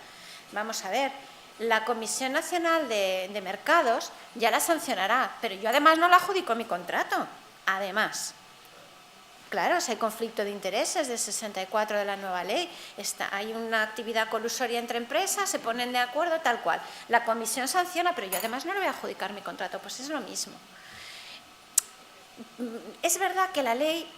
Vamos a ver, la Comisión Nacional de Mercados ya la sancionará, pero yo además no la adjudico mi contrato. Además, claro, si hay conflicto de intereses de 64 de la nueva ley, hay una actividad colusoria entre empresas, se ponen de acuerdo, tal cual. La Comisión sanciona, pero yo además no le voy a adjudicar mi contrato, pues es lo mismo. Es verdad que la ley,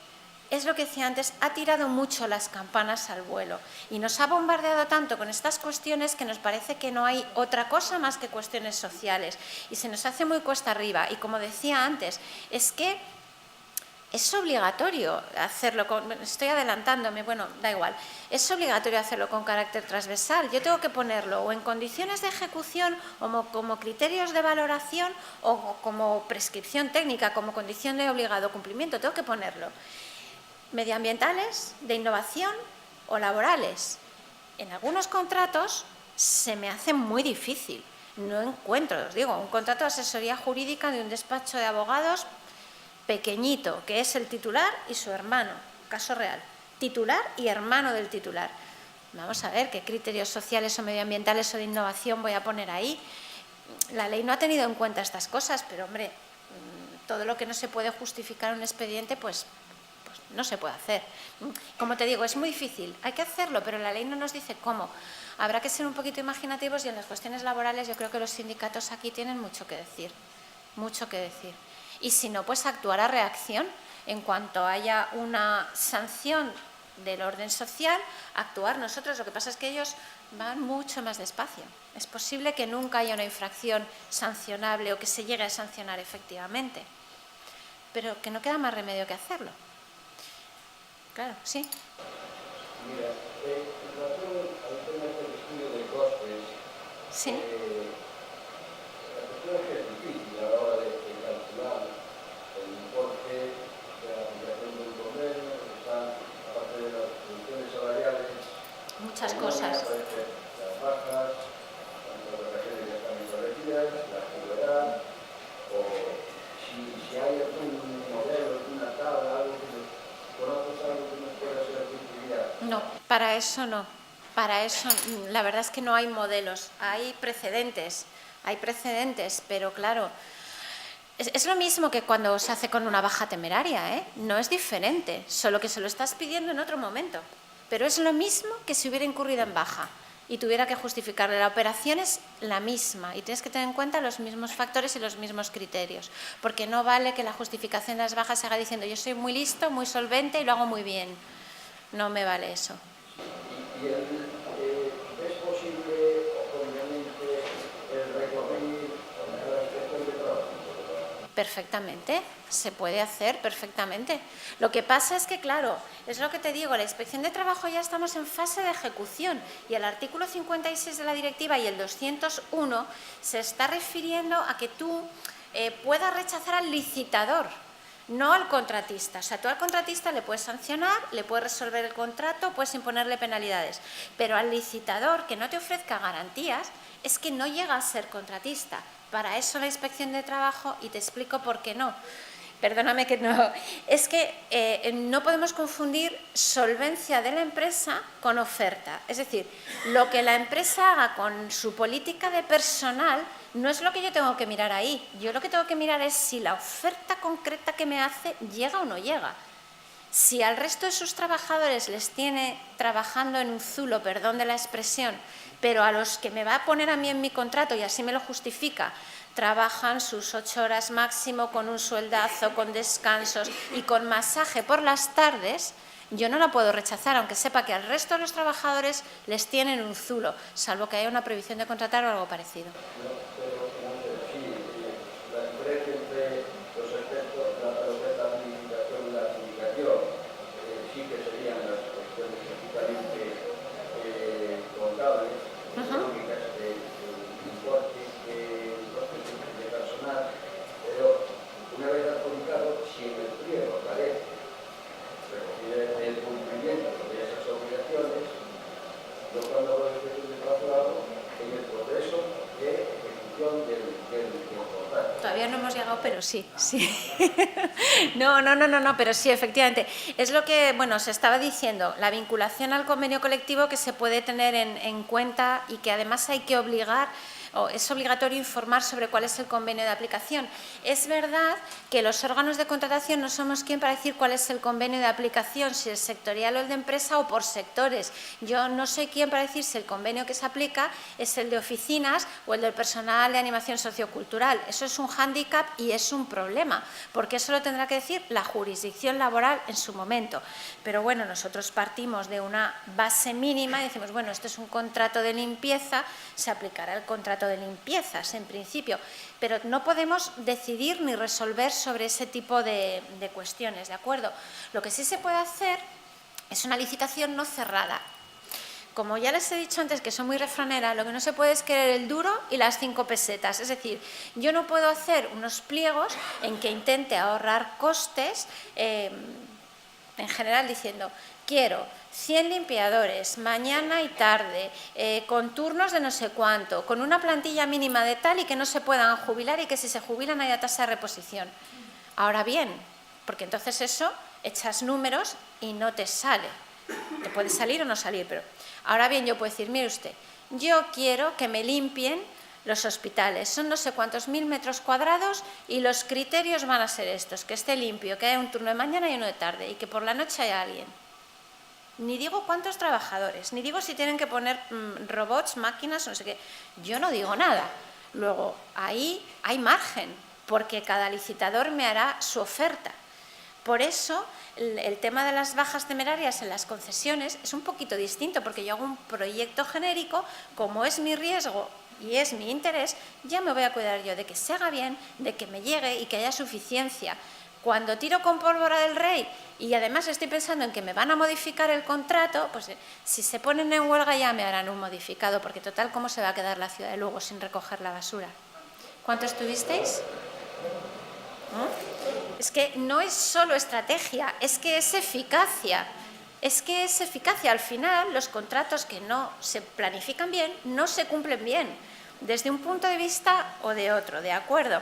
es lo que decía antes, ha tirado mucho las campanas al vuelo y nos ha bombardeado tanto con estas cuestiones que nos parece que no hay otra cosa más que cuestiones sociales y se nos hace muy cuesta arriba. Y como decía antes, es que es obligatorio hacerlo, estoy adelantándome, bueno, da igual, es obligatorio hacerlo con carácter transversal. Yo tengo que ponerlo o en condiciones de ejecución o como criterios de valoración o como prescripción técnica, como condición de obligado cumplimiento, tengo que ponerlo. Medioambientales, de innovación o laborales. En algunos contratos se me hace muy difícil, no encuentro, os digo, un contrato de asesoría jurídica de un despacho de abogados pequeñito, que es el titular y su hermano, caso real, titular y hermano del titular. Vamos a ver qué criterios sociales o medioambientales o de innovación voy a poner ahí. La ley no ha tenido en cuenta estas cosas, pero hombre, todo lo que no se puede justificar en un expediente, pues no se puede hacer. Como te digo, es muy difícil, hay que hacerlo, pero la ley no nos dice cómo. Habrá que ser un poquito imaginativos y en las cuestiones laborales yo creo que los sindicatos aquí tienen mucho que decir, mucho que decir. Y si no, pues actuar a reacción. En cuanto haya una sanción del orden social, actuar nosotros. Lo que pasa es que ellos van mucho más despacio. Es posible que nunca haya una infracción sancionable o que se llegue a sancionar efectivamente, pero que no queda más remedio que hacerlo. Claro, sí. Mira, en relación al Sí. La cuestión es que es difícil a la hora de calcular el importe de la aplicación de un convenio, porque están, aparte de las funciones salariales, Muchas cosas. aparecen las bajas, las vacaciones ya están establecidas, la antigüedad, o si hay algún modelo, alguna tabla, algo que conoces algo que nos pueda ser de utilidad. No, para eso no. Para eso, la verdad es que no hay modelos, hay precedentes, pero claro, es lo mismo que cuando se hace con una baja temeraria, ¿eh? No es diferente, solo que se lo estás pidiendo en otro momento, pero es lo mismo que si hubiera incurrido en baja y tuviera que justificarle. La operación es la misma y tienes que tener en cuenta los mismos factores y los mismos criterios, porque no vale que la justificación de las bajas se haga diciendo yo soy muy listo, muy solvente y lo hago muy bien. No me vale eso. ¿Y es posible o conveniente el recurrir a la inspección de trabajo? Perfectamente, se puede hacer perfectamente. Lo que pasa es que, claro, es lo que te digo, la inspección de trabajo ya estamos en fase de ejecución y el artículo 56 de la directiva y el 201 se está refiriendo a que tú puedas rechazar al licitador, no al contratista. O sea, tú al contratista le puedes sancionar, le puedes resolver el contrato, puedes imponerle penalidades, pero al licitador que no te ofrezca garantías es que no llega a ser contratista. Para eso la inspección de trabajo, y te explico por qué no. Perdóname que no. Es que no podemos confundir solvencia de la empresa con oferta. Es decir, lo que la empresa haga con su política de personal no es lo que yo tengo que mirar ahí. Yo lo que tengo que mirar es si la oferta concreta que me hace llega o no llega. Si al resto de sus trabajadores les tiene trabajando en un zulo, perdón de la expresión, pero a los que me va a poner a mí en mi contrato, y así me lo justifica, trabajan sus 8 horas máximo con un sueldazo, con descansos y con masaje por las tardes, yo no la puedo rechazar, aunque sepa que al resto de los trabajadores les tienen un zulo, salvo que haya una prohibición de contratar o algo parecido. La diferencia entre los efectos, lo que es la licitación y la adjudicación, sí que serían las cuestiones prácticamente contables, económicas, del importe de personal, pero una vez adjudicado, si en el pliego aparece el cumplimiento de esas obligaciones, yo cuando hago la inspección de trabajo hago en el proceso de ejecución del contrato. Todavía no hemos llegado, pero sí, sí. No, pero sí, efectivamente. Es lo que, bueno, se estaba diciendo, la vinculación al convenio colectivo que se puede tener en cuenta y que además hay que obligar, o es obligatorio informar sobre cuál es el convenio de aplicación. Es verdad que los órganos de contratación no somos quien para decir cuál es el convenio de aplicación, si es sectorial o el de empresa o por sectores. Yo no soy quien para decir si el convenio que se aplica es el de oficinas o el del personal de animación sociocultural. Eso es un hándicap y es un problema, porque eso lo tendrá que decir la jurisdicción laboral en su momento. Pero bueno, nosotros partimos de una base mínima y decimos, bueno, esto es un contrato de limpieza, se aplicará el contrato de limpiezas en principio, pero no podemos decidir ni resolver sobre ese tipo de cuestiones, ¿de acuerdo? Lo que sí se puede hacer es una licitación no cerrada. Como ya les he dicho antes que soy muy refranera, lo que no se puede es querer el duro y las 5 pesetas. Es decir, yo no puedo hacer unos pliegos en que intente ahorrar costes, en general diciendo, quiero 100 limpiadores, mañana y tarde, con turnos de no sé cuánto, con una plantilla mínima de tal y que no se puedan jubilar y que si se jubilan haya tasa de reposición. Ahora bien, porque entonces eso, echas números y no te sale. Te puede salir o no salir, pero ahora bien yo puedo decir, mire usted, yo quiero que me limpien los hospitales, son no sé cuántos 1000 metros cuadrados y los criterios van a ser estos, que esté limpio, que haya un turno de mañana y uno de tarde y que por la noche haya alguien. Ni digo cuántos trabajadores, ni digo si tienen que poner robots, máquinas, no sé qué, yo no digo nada. Luego, ahí hay margen, porque cada licitador me hará su oferta. Por eso, el tema de las bajas temerarias en las concesiones es un poquito distinto, porque yo hago un proyecto genérico, como es mi riesgo y es mi interés, ya me voy a cuidar yo de que se haga bien, de que me llegue y que haya suficiencia. Cuando tiro con pólvora del rey y además estoy pensando en que me van a modificar el contrato, pues si se ponen en huelga ya me harán un modificado, porque total, ¿cómo se va a quedar la ciudad de Lugo sin recoger la basura? ¿Cuánto estuvisteis? ¿No? Es que no es solo estrategia, es que es eficacia. Es que es eficacia. Al final, los contratos que no se planifican bien, no se cumplen bien, desde un punto de vista o de otro, ¿de acuerdo?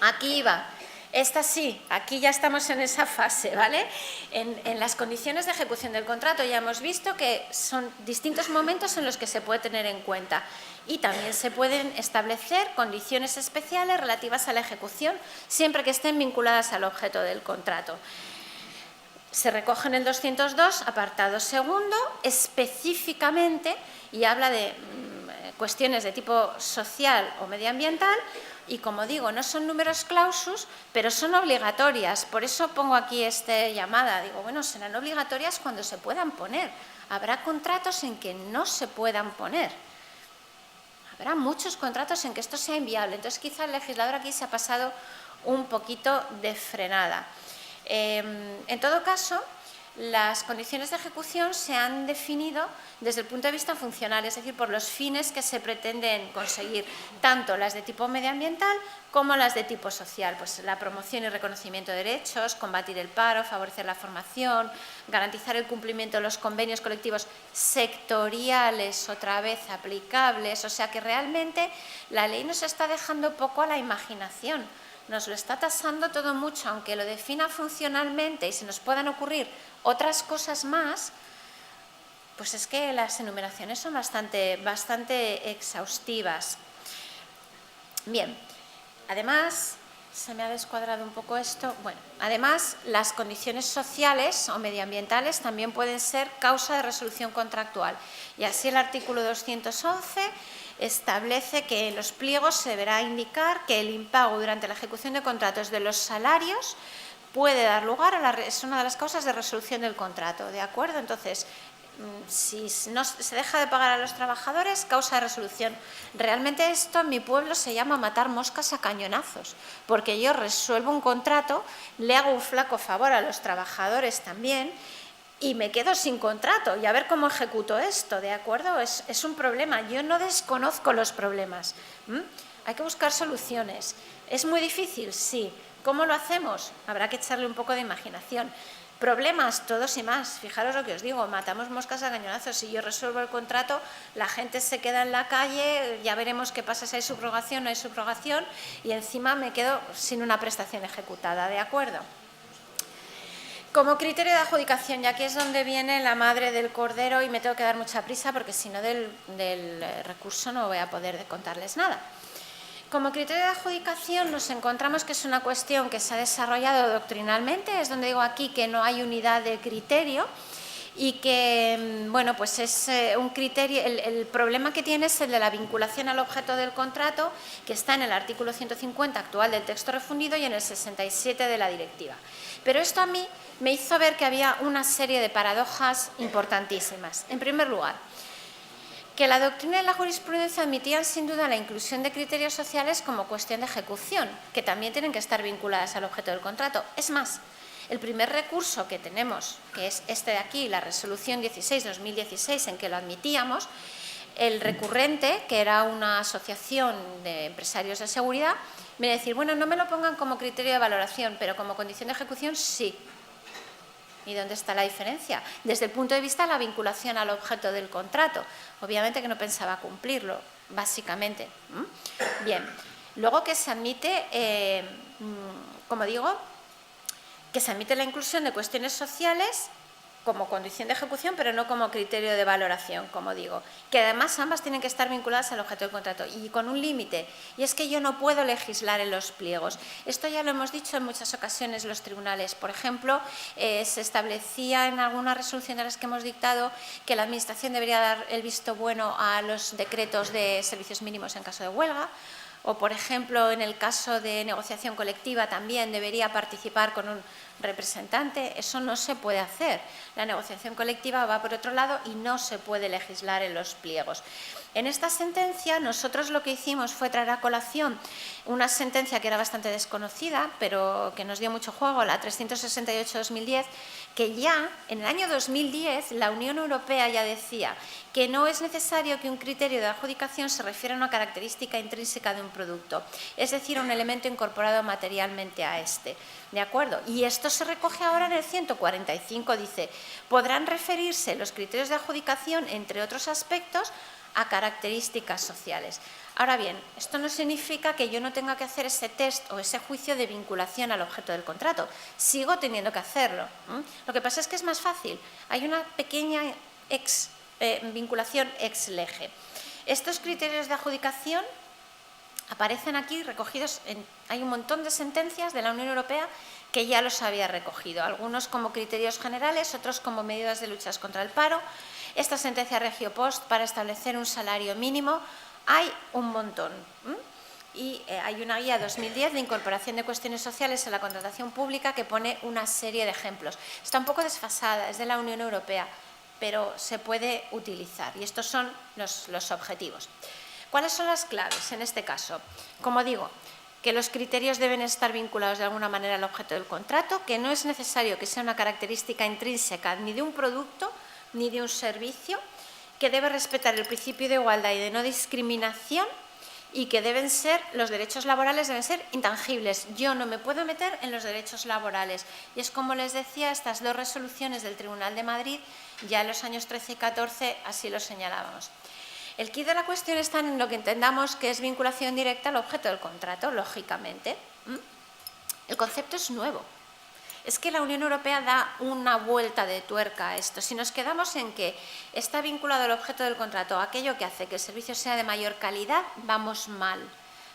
Aquí va. Esta sí, aquí ya estamos en esa fase, ¿vale? En las condiciones de ejecución del contrato ya hemos visto que son distintos momentos en los que se puede tener en cuenta y también se pueden establecer condiciones especiales relativas a la ejecución siempre que estén vinculadas al objeto del contrato. Se recoge en el 202, apartado segundo, específicamente, y habla de cuestiones de tipo social o medioambiental, y como digo, no son numerus clausus, pero son obligatorias. Por eso pongo aquí esta llamada. Digo, bueno, serán obligatorias cuando se puedan poner. Habrá contratos en que no se puedan poner. Habrá muchos contratos en que esto sea inviable. Entonces, quizá el legislador aquí se ha pasado un poquito de frenada. En todo caso, las condiciones de ejecución se han definido desde el punto de vista funcional, es decir, por los fines que se pretenden conseguir, tanto las de tipo medioambiental como las de tipo social, pues la promoción y reconocimiento de derechos, combatir el paro, favorecer la formación, garantizar el cumplimiento de los convenios colectivos sectoriales, otra vez aplicables, o sea que realmente la ley nos está dejando poco a la imaginación. Nos lo está tasando todo mucho, aunque lo defina funcionalmente y se nos puedan ocurrir otras cosas más, pues es que las enumeraciones son bastante exhaustivas. Bien, además, se me ha descuadrado un poco esto. Bueno, además, las condiciones sociales o medioambientales también pueden ser causa de resolución contractual. Y así el artículo 211 establece que en los pliegos se deberá indicar que el impago durante la ejecución de contratos de los salarios puede dar lugar es una de las causas de resolución del contrato, ¿de acuerdo? Entonces, si no se deja de pagar a los trabajadores, causa de resolución. Realmente esto en mi pueblo se llama matar moscas a cañonazos, porque yo resuelvo un contrato, le hago un flaco favor a los trabajadores también y me quedo sin contrato y a ver cómo ejecuto esto, ¿de acuerdo? Es un problema, yo no desconozco los problemas, hay que buscar soluciones. ¿Es muy difícil? Sí. ¿Cómo lo hacemos? Habrá que echarle un poco de imaginación. Problemas, todos y más. Fijaros lo que os digo, matamos moscas a cañonazos. Si yo resuelvo el contrato, la gente se queda en la calle, ya veremos qué pasa si hay subrogación o no hay subrogación y encima me quedo sin una prestación ejecutada, ¿de acuerdo? Como criterio de adjudicación, y aquí es donde viene la madre del cordero y me tengo que dar mucha prisa porque si no del recurso no voy a poder contarles nada. Como criterio de adjudicación nos encontramos que es una cuestión que se ha desarrollado doctrinalmente, es donde digo aquí que no hay unidad de criterio y que, bueno, pues es un criterio, el problema que tiene es el de la vinculación al objeto del contrato, que está en el artículo 150 actual del texto refundido y en el 67 de la directiva. Pero esto a mí me hizo ver que había una serie de paradojas importantísimas. En primer lugar, que la doctrina y la jurisprudencia admitían sin duda la inclusión de criterios sociales como cuestión de ejecución, que también tienen que estar vinculadas al objeto del contrato. Es más, el primer recurso que tenemos, que es este de aquí, la resolución 16/2016, en que lo admitíamos, el recurrente, que era una asociación de empresarios de seguridad, me iba a decir, bueno, no me lo pongan como criterio de valoración, pero como condición de ejecución sí. ¿Y dónde está la diferencia? Desde el punto de vista de la vinculación al objeto del contrato. Obviamente que no pensaba cumplirlo, básicamente. Bien, luego que se admite, como digo, que se admite la inclusión de cuestiones sociales como condición de ejecución, pero no como criterio de valoración, como digo, que además ambas tienen que estar vinculadas al objeto del contrato y con un límite, y es que yo no puedo legislar en los pliegos. Esto ya lo hemos dicho en muchas ocasiones los tribunales. Por ejemplo, se establecía en algunas resoluciones de las que hemos dictado que la Administración debería dar el visto bueno a los decretos de servicios mínimos en caso de huelga, O, por ejemplo, en el caso de negociación colectiva también debería participar con un representante. Eso no se puede hacer. La negociación colectiva va por otro lado y no se puede legislar en los pliegos. En esta sentencia nosotros lo que hicimos fue traer a colación una sentencia que era bastante desconocida, pero que nos dio mucho juego, la 368/2010, que ya en el año 2010 la Unión Europea ya decía que no es necesario que un criterio de adjudicación se refiera a una característica intrínseca de un producto, es decir, a un elemento incorporado materialmente a este. ¿De acuerdo? Y esto se recoge ahora en el 145, dice, podrán referirse los criterios de adjudicación, entre otros aspectos, a características sociales. Ahora bien, esto no significa que yo no tenga que hacer ese test o ese juicio de vinculación al objeto del contrato. Sigo teniendo que hacerlo. Lo que pasa es que es más fácil. Hay una pequeña vinculación ex lege. Estos criterios de adjudicación aparecen aquí recogidos, hay un montón de sentencias de la Unión Europea que ya los había recogido, algunos como criterios generales, otros como medidas de luchas contra el paro. Esta sentencia Regiopost para establecer un salario mínimo, hay un montón. Y hay una guía 2010 de incorporación de cuestiones sociales en la contratación pública que pone una serie de ejemplos. Está un poco desfasada, es de la Unión Europea, pero se puede utilizar y estos son los objetivos. ¿Cuáles son las claves en este caso? Como digo, que los criterios deben estar vinculados de alguna manera al objeto del contrato, que no es necesario que sea una característica intrínseca ni de un producto ni de un servicio, que debe respetar el principio de igualdad y de no discriminación y que los derechos laborales deben ser intangibles. Yo no me puedo meter en los derechos laborales. Y es como les decía, estas dos resoluciones del Tribunal de Madrid, ya en los años 13 y 14 así lo señalábamos. El quid de la cuestión está en lo que entendamos que es vinculación directa al objeto del contrato, lógicamente. El concepto es nuevo. Es que la Unión Europea da una vuelta de tuerca a esto. Si nos quedamos en que está vinculado al objeto del contrato aquello que hace que el servicio sea de mayor calidad, vamos mal.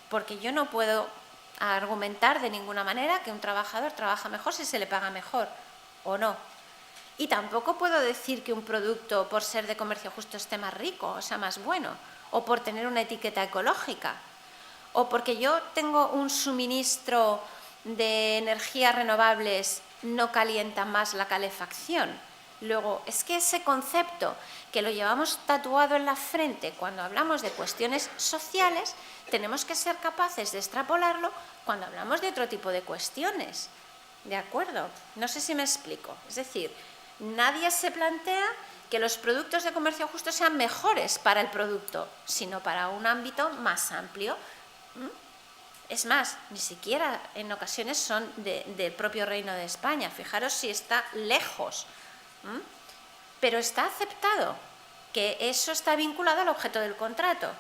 Porque yo no puedo argumentar de ninguna manera que un trabajador trabaja mejor si se le paga mejor o no. Y tampoco puedo decir que un producto, por ser de comercio justo, esté más rico, o sea, más bueno, o por tener una etiqueta ecológica, o porque yo tengo un suministro de energías renovables no calienta más la calefacción. Luego, es que ese concepto que lo llevamos tatuado en la frente cuando hablamos de cuestiones sociales, tenemos que ser capaces de extrapolarlo cuando hablamos de otro tipo de cuestiones. ¿De acuerdo? No sé si me explico. Es decir, nadie se plantea que los productos de comercio justo sean mejores para el producto, sino para un ámbito más amplio. Es más, ni siquiera en ocasiones son del propio Reino de España. Fijaros si está lejos. Pero está aceptado que eso está vinculado al objeto del contrato.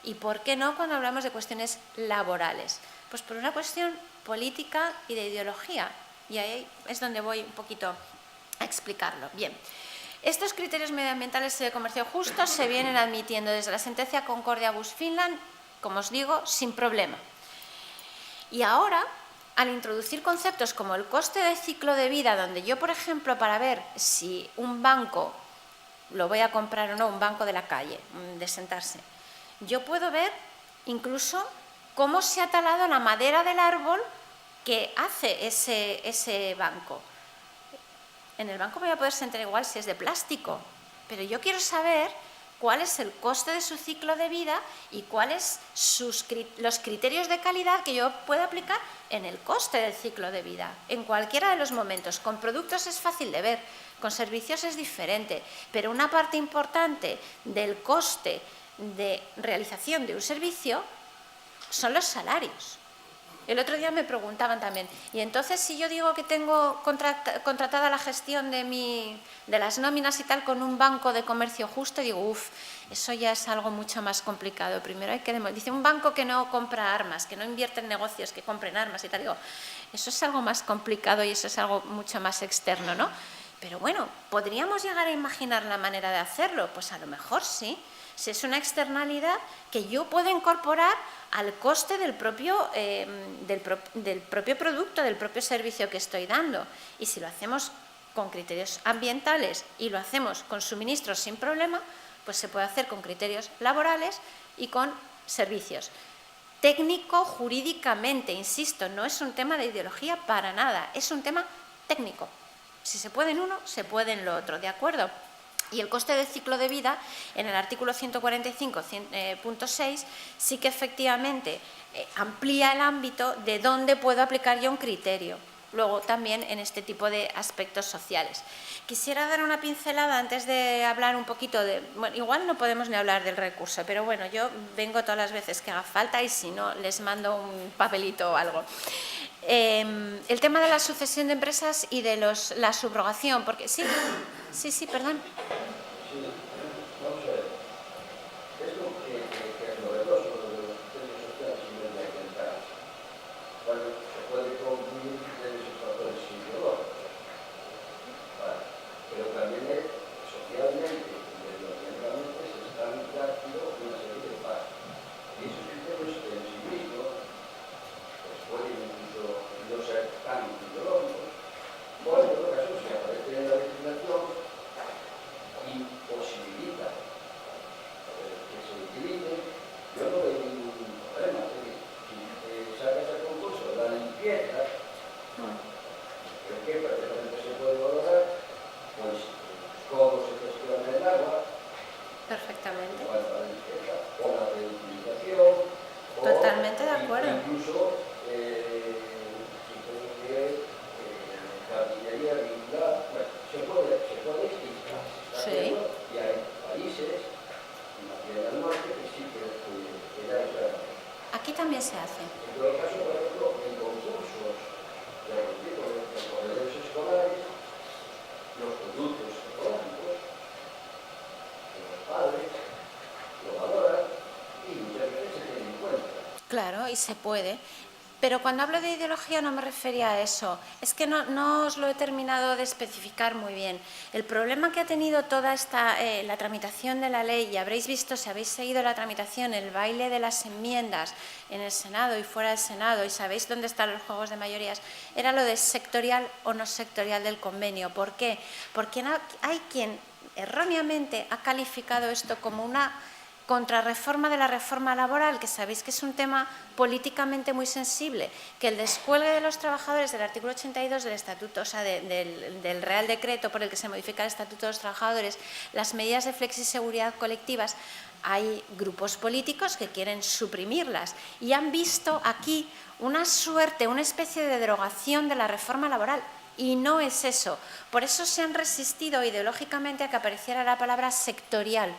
¿Y por qué no cuando hablamos de cuestiones laborales? Pues por una cuestión política y de ideología. Y ahí es donde voy un poquito a explicarlo. Bien, estos criterios medioambientales y de comercio justo se vienen admitiendo desde la sentencia Concordia Bus Finland, como os digo, sin problema. Y ahora, al introducir conceptos como el coste de ciclo de vida, donde yo, por ejemplo, para ver si un banco, lo voy a comprar o no, un banco de la calle, de sentarse, yo puedo ver incluso cómo se ha talado la madera del árbol que hace ese banco. En el banco me voy a poder sentar igual si es de plástico, pero yo quiero saber cuál es el coste de su ciclo de vida y cuáles los criterios de calidad que yo puedo aplicar en el coste del ciclo de vida, en cualquiera de los momentos. Con productos es fácil de ver, con servicios es diferente, pero una parte importante del coste de realización de un servicio son los salarios. El otro día me preguntaban también, y entonces si yo digo que tengo contratada la gestión de las nóminas y tal con un banco de comercio justo, digo, eso ya es algo mucho más complicado. Primero hay que dice un banco que no compra armas, que no invierte en negocios, que compren armas y tal. Digo, eso es algo más complicado y eso es algo mucho más externo, ¿no? Pero bueno, ¿podríamos llegar a imaginar la manera de hacerlo? Pues a lo mejor sí. Si es una externalidad que yo puedo incorporar al coste del propio producto, del propio servicio que estoy dando. Y si lo hacemos con criterios ambientales y lo hacemos con suministros sin problema, pues se puede hacer con criterios laborales y con servicios. técnico jurídicamente, insisto, no es un tema de ideología para nada, es un tema técnico. Si se puede en uno, se puede en lo otro, ¿de acuerdo? Y el coste de ciclo de vida, en el artículo 145.6, sí que efectivamente amplía el ámbito de dónde puedo aplicar yo un criterio. Luego también en este tipo de aspectos sociales. Quisiera dar una pincelada antes de hablar un poquito de... Bueno, igual no podemos ni hablar del recurso, pero bueno, yo vengo todas las veces que haga falta y si no, les mando un papelito o algo. El tema de la sucesión de empresas y de la subrogación, porque sí, perdón. Sí, vamos a ver. Esto que es novedoso de los criterios sociales y de la identidad. Bueno, se puede concluir criterios y factores ideológicos. Vale. Pero también socialmente y medioambientalmente se están dando una serie de pasos. Y esos criterios en sí mismos pues pueden incluso no ser tan ideológicos. O en todo caso, si aparecen en la legislación, imposibilita que se utilice, yo no veo ningún problema. Es decir, si sacas a concurso la limpieza, creo que perfectamente se puede valorar, pues cómo se gestiona el agua, Perfectamente. en cuanto a la limpieza, o la reutilización, Totalmente de acuerdo. incluso si tengo que jardinería vinculada, bueno, se puede explicar. Sí. Y hay países, en el norte, que sí que ya está. Aquí también se hace. En todo caso, por ejemplo, en concursos de algún tipo de corredores escolares, los productos ecológicos, los padres lo valoran y muchas veces se tienen en cuenta. Claro, y se puede. Pero cuando hablo de ideología no me refería a eso. Es que no os lo he terminado de especificar muy bien. El problema que ha tenido toda la tramitación de la ley, y habréis visto, si habéis seguido la tramitación, el baile de las enmiendas en el Senado y fuera del Senado, y sabéis dónde están los juegos de mayorías, era lo de sectorial o no sectorial del convenio. ¿Por qué? Porque hay quien erróneamente ha calificado esto como una contrarreforma de la reforma laboral, que sabéis que es un tema políticamente muy sensible, que el descuelgue de los trabajadores del artículo 82 del Estatuto, o sea, del Real Decreto por el que se modifica el Estatuto de los Trabajadores, las medidas de flexiseguridad colectivas, hay grupos políticos que quieren suprimirlas y han visto aquí una suerte, una especie de derogación de la reforma laboral. Y no es eso. Por eso se han resistido ideológicamente a que apareciera la palabra sectorial.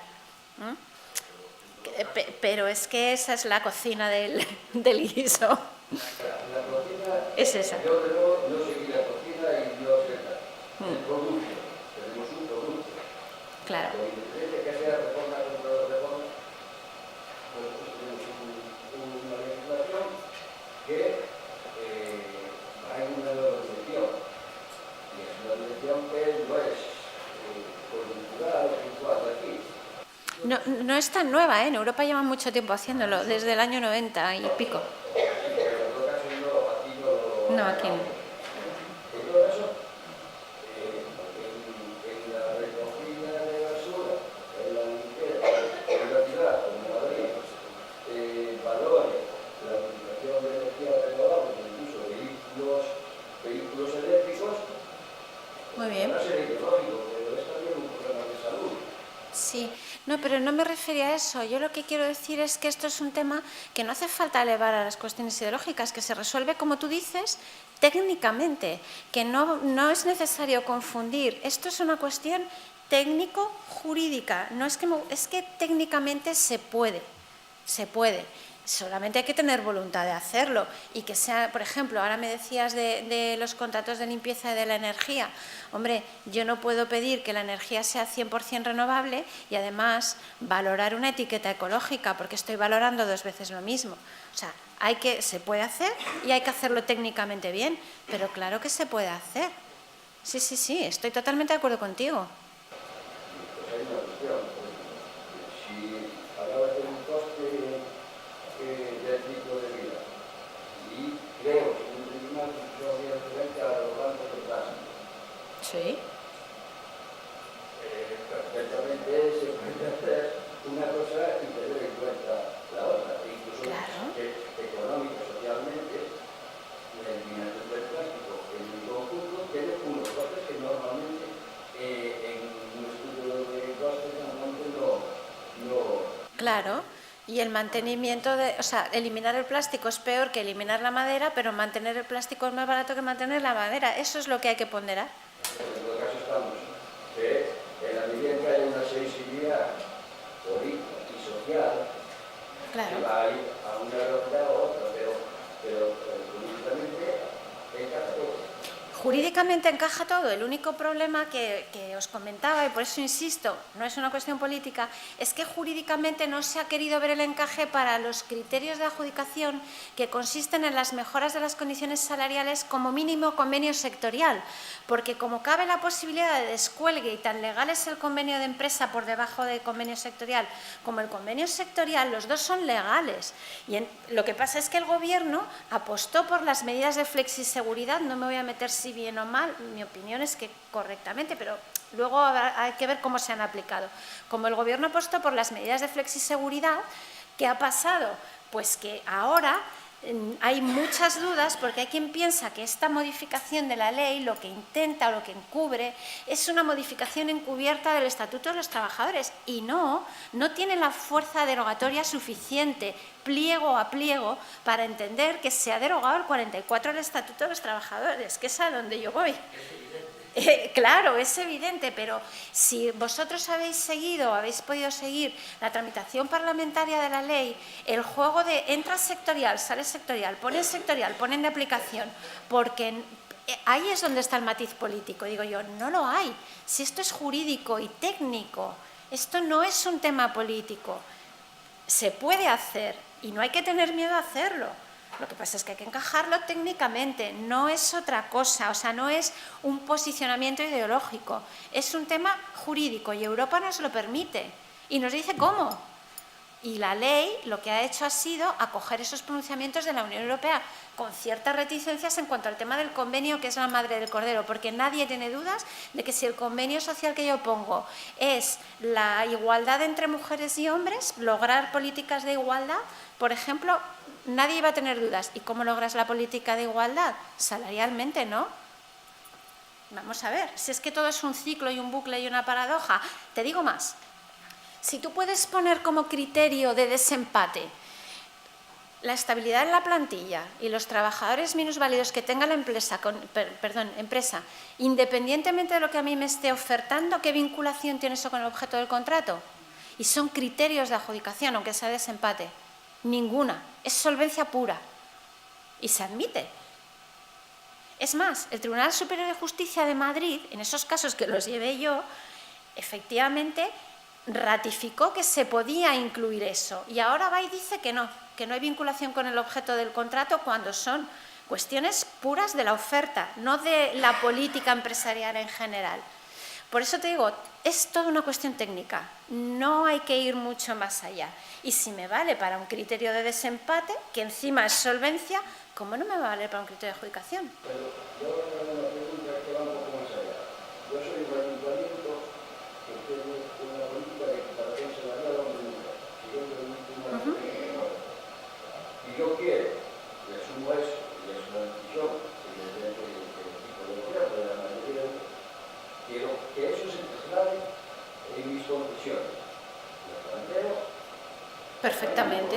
Pero es que esa es la cocina del guiso. La cocina, Es esa. yo no seguí la cocina y no sé nada. El producto, tenemos un producto. Claro. Con independencia que sea reforma contra la reforma, nosotros tenemos una legislación que va en una nueva dirección. Y es una dirección que no es coyuntural o puntual de aquí. No es tan nueva, ¿eh? En Europa llevan mucho tiempo haciéndolo, desde el año 90 y pico. No, aquí no. En todo caso, en la recogida de basura, en la limpieza, en la ciudad, como Madrid, valore la utilización de energía renovable, incluso vehículos eléctricos, Muy bien. va a ser ideológico, pero es también un problema de salud. Sí, no, pero no me refería a eso. Yo lo que quiero decir es que esto es un tema que no hace falta elevar a las cuestiones ideológicas, que se resuelve, como tú dices, técnicamente, que no es necesario confundir. Esto es una cuestión técnico-jurídica, no es que técnicamente se puede. Solamente hay que tener voluntad de hacerlo y que sea, por ejemplo, ahora me decías de los contratos de limpieza y de la energía. Hombre, yo no puedo pedir que la energía sea 100% renovable y además valorar una etiqueta ecológica porque estoy valorando 2 veces lo mismo. O sea, se puede hacer y hay que hacerlo técnicamente bien, pero claro que se puede hacer. Sí, estoy totalmente de acuerdo contigo. Pues hay una cuestión. Si hablabas de un coste del ciclo de vida y creo que un tribunal puso referente a los bancos de plástico. Sí. Perfectamente se puede hacer una cosa y tener en cuenta la otra. Incluso Claro. que Claro, y el mantenimiento o sea, eliminar el plástico es peor que eliminar la madera, pero mantener el plástico es más barato que mantener la madera. Eso es lo que hay que ponderar. En todo caso estamos, que en la vivienda hay una sensibilidad política y social, Claro. que va a ir a una velocidad o otra, pero políticamente encaja todo. Jurídicamente encaja todo. El único problema que os comentaba, y por eso insisto, no es una cuestión política, es que jurídicamente no se ha querido ver el encaje para los criterios de adjudicación que consisten en las mejoras de las condiciones salariales como mínimo convenio sectorial, porque como cabe la posibilidad de descuelgue y tan legal es el convenio de empresa por debajo del convenio sectorial como el convenio sectorial, los dos son legales. Y lo que pasa es que el Gobierno apostó por las medidas de flexiseguridad, no me voy a meter si bien o mal, mi opinión es que correctamente, pero luego hay que ver cómo se han aplicado. Como el Gobierno apostó por las medidas de flexiseguridad, ¿qué ha pasado? Pues que ahora hay muchas dudas porque hay quien piensa que esta modificación de la ley lo que intenta o lo que encubre es una modificación encubierta del Estatuto de los Trabajadores y no tiene la fuerza derogatoria suficiente pliego a pliego para entender que se ha derogado el 44 del Estatuto de los Trabajadores, que es a donde yo voy. Claro, es evidente, pero si vosotros habéis podido seguir la tramitación parlamentaria de la ley, el juego de entra sectorial, sale sectorial, ponen de aplicación, porque ahí es donde está el matiz político. Digo yo, no lo hay. Si esto es jurídico y técnico, esto no es un tema político. Se puede hacer y no hay que tener miedo a hacerlo. Lo que pasa es que hay que encajarlo técnicamente, no es otra cosa, o sea, no es un posicionamiento ideológico, es un tema jurídico y Europa nos lo permite y nos dice cómo. Y la ley lo que ha hecho ha sido acoger esos pronunciamientos de la Unión Europea con ciertas reticencias en cuanto al tema del convenio, que es la madre del cordero, porque nadie tiene dudas de que si el convenio social que yo pongo es la igualdad entre mujeres y hombres, lograr políticas de igualdad, por ejemplo, nadie iba a tener dudas. ¿Y cómo logras la política de igualdad? Salarialmente, ¿no? Vamos a ver, si es que todo es un ciclo y un bucle y una paradoja. Te digo más. Si tú puedes poner como criterio de desempate la estabilidad en la plantilla y los trabajadores minusválidos que tenga la empresa, independientemente de lo que a mí me esté ofertando, ¿qué vinculación tiene eso con el objeto del contrato? Y son criterios de adjudicación, aunque sea desempate. Ninguna. Es solvencia pura. Y se admite. Es más, el Tribunal Superior de Justicia de Madrid, en esos casos que los llevé yo, efectivamente ratificó que se podía incluir eso. Y ahora va y dice que no hay vinculación con el objeto del contrato cuando son cuestiones puras de la oferta, no de la política empresarial en general. Por eso te digo, es toda una cuestión técnica, no hay que ir mucho más allá. Y si me vale para un criterio de desempate, que encima es solvencia, ¿cómo no me va a valer para un criterio de adjudicación? Pero yo tengo una pregunta que va un poco más allá. Yo soy un ayuntamiento que tiene una política de equiparación salarial a hombre y mujer, siguiendo el último y yo quiero, y asumo eso, y es una decisión, evidentemente, del tipo de gobierno, de la mayoría, quiero que eso se traslade en mis conclusiones. Lo planteo. Perfectamente.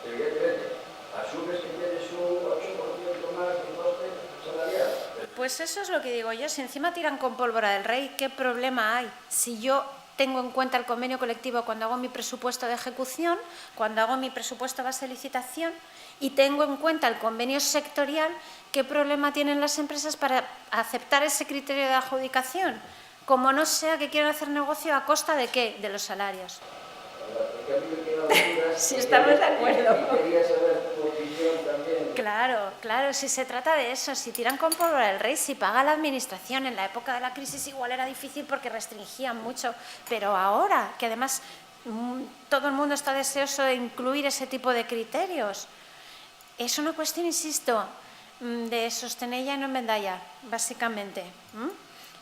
Evidentemente, asumes que tienes un 8% más de coste salarial. Pues eso es lo que digo yo. Si encima tiran con pólvora del rey, ¿qué problema hay? Si yo tengo en cuenta el convenio colectivo cuando hago mi presupuesto de ejecución, cuando hago mi presupuesto base de licitación y tengo en cuenta el convenio sectorial, ¿qué problema tienen las empresas para aceptar ese criterio de adjudicación? Como no sea que quieran hacer negocio a costa de ¿qué? De los salarios. Si estamos de acuerdo. Y quería saber tu opinión también. Claro, si se trata de eso, si tiran con pólvora del rey, si paga la administración, en la época de la crisis igual era difícil porque restringían mucho, pero ahora, que además todo el mundo está deseoso de incluir ese tipo de criterios, es una cuestión, insisto, de sostenella y no enmendallar, básicamente.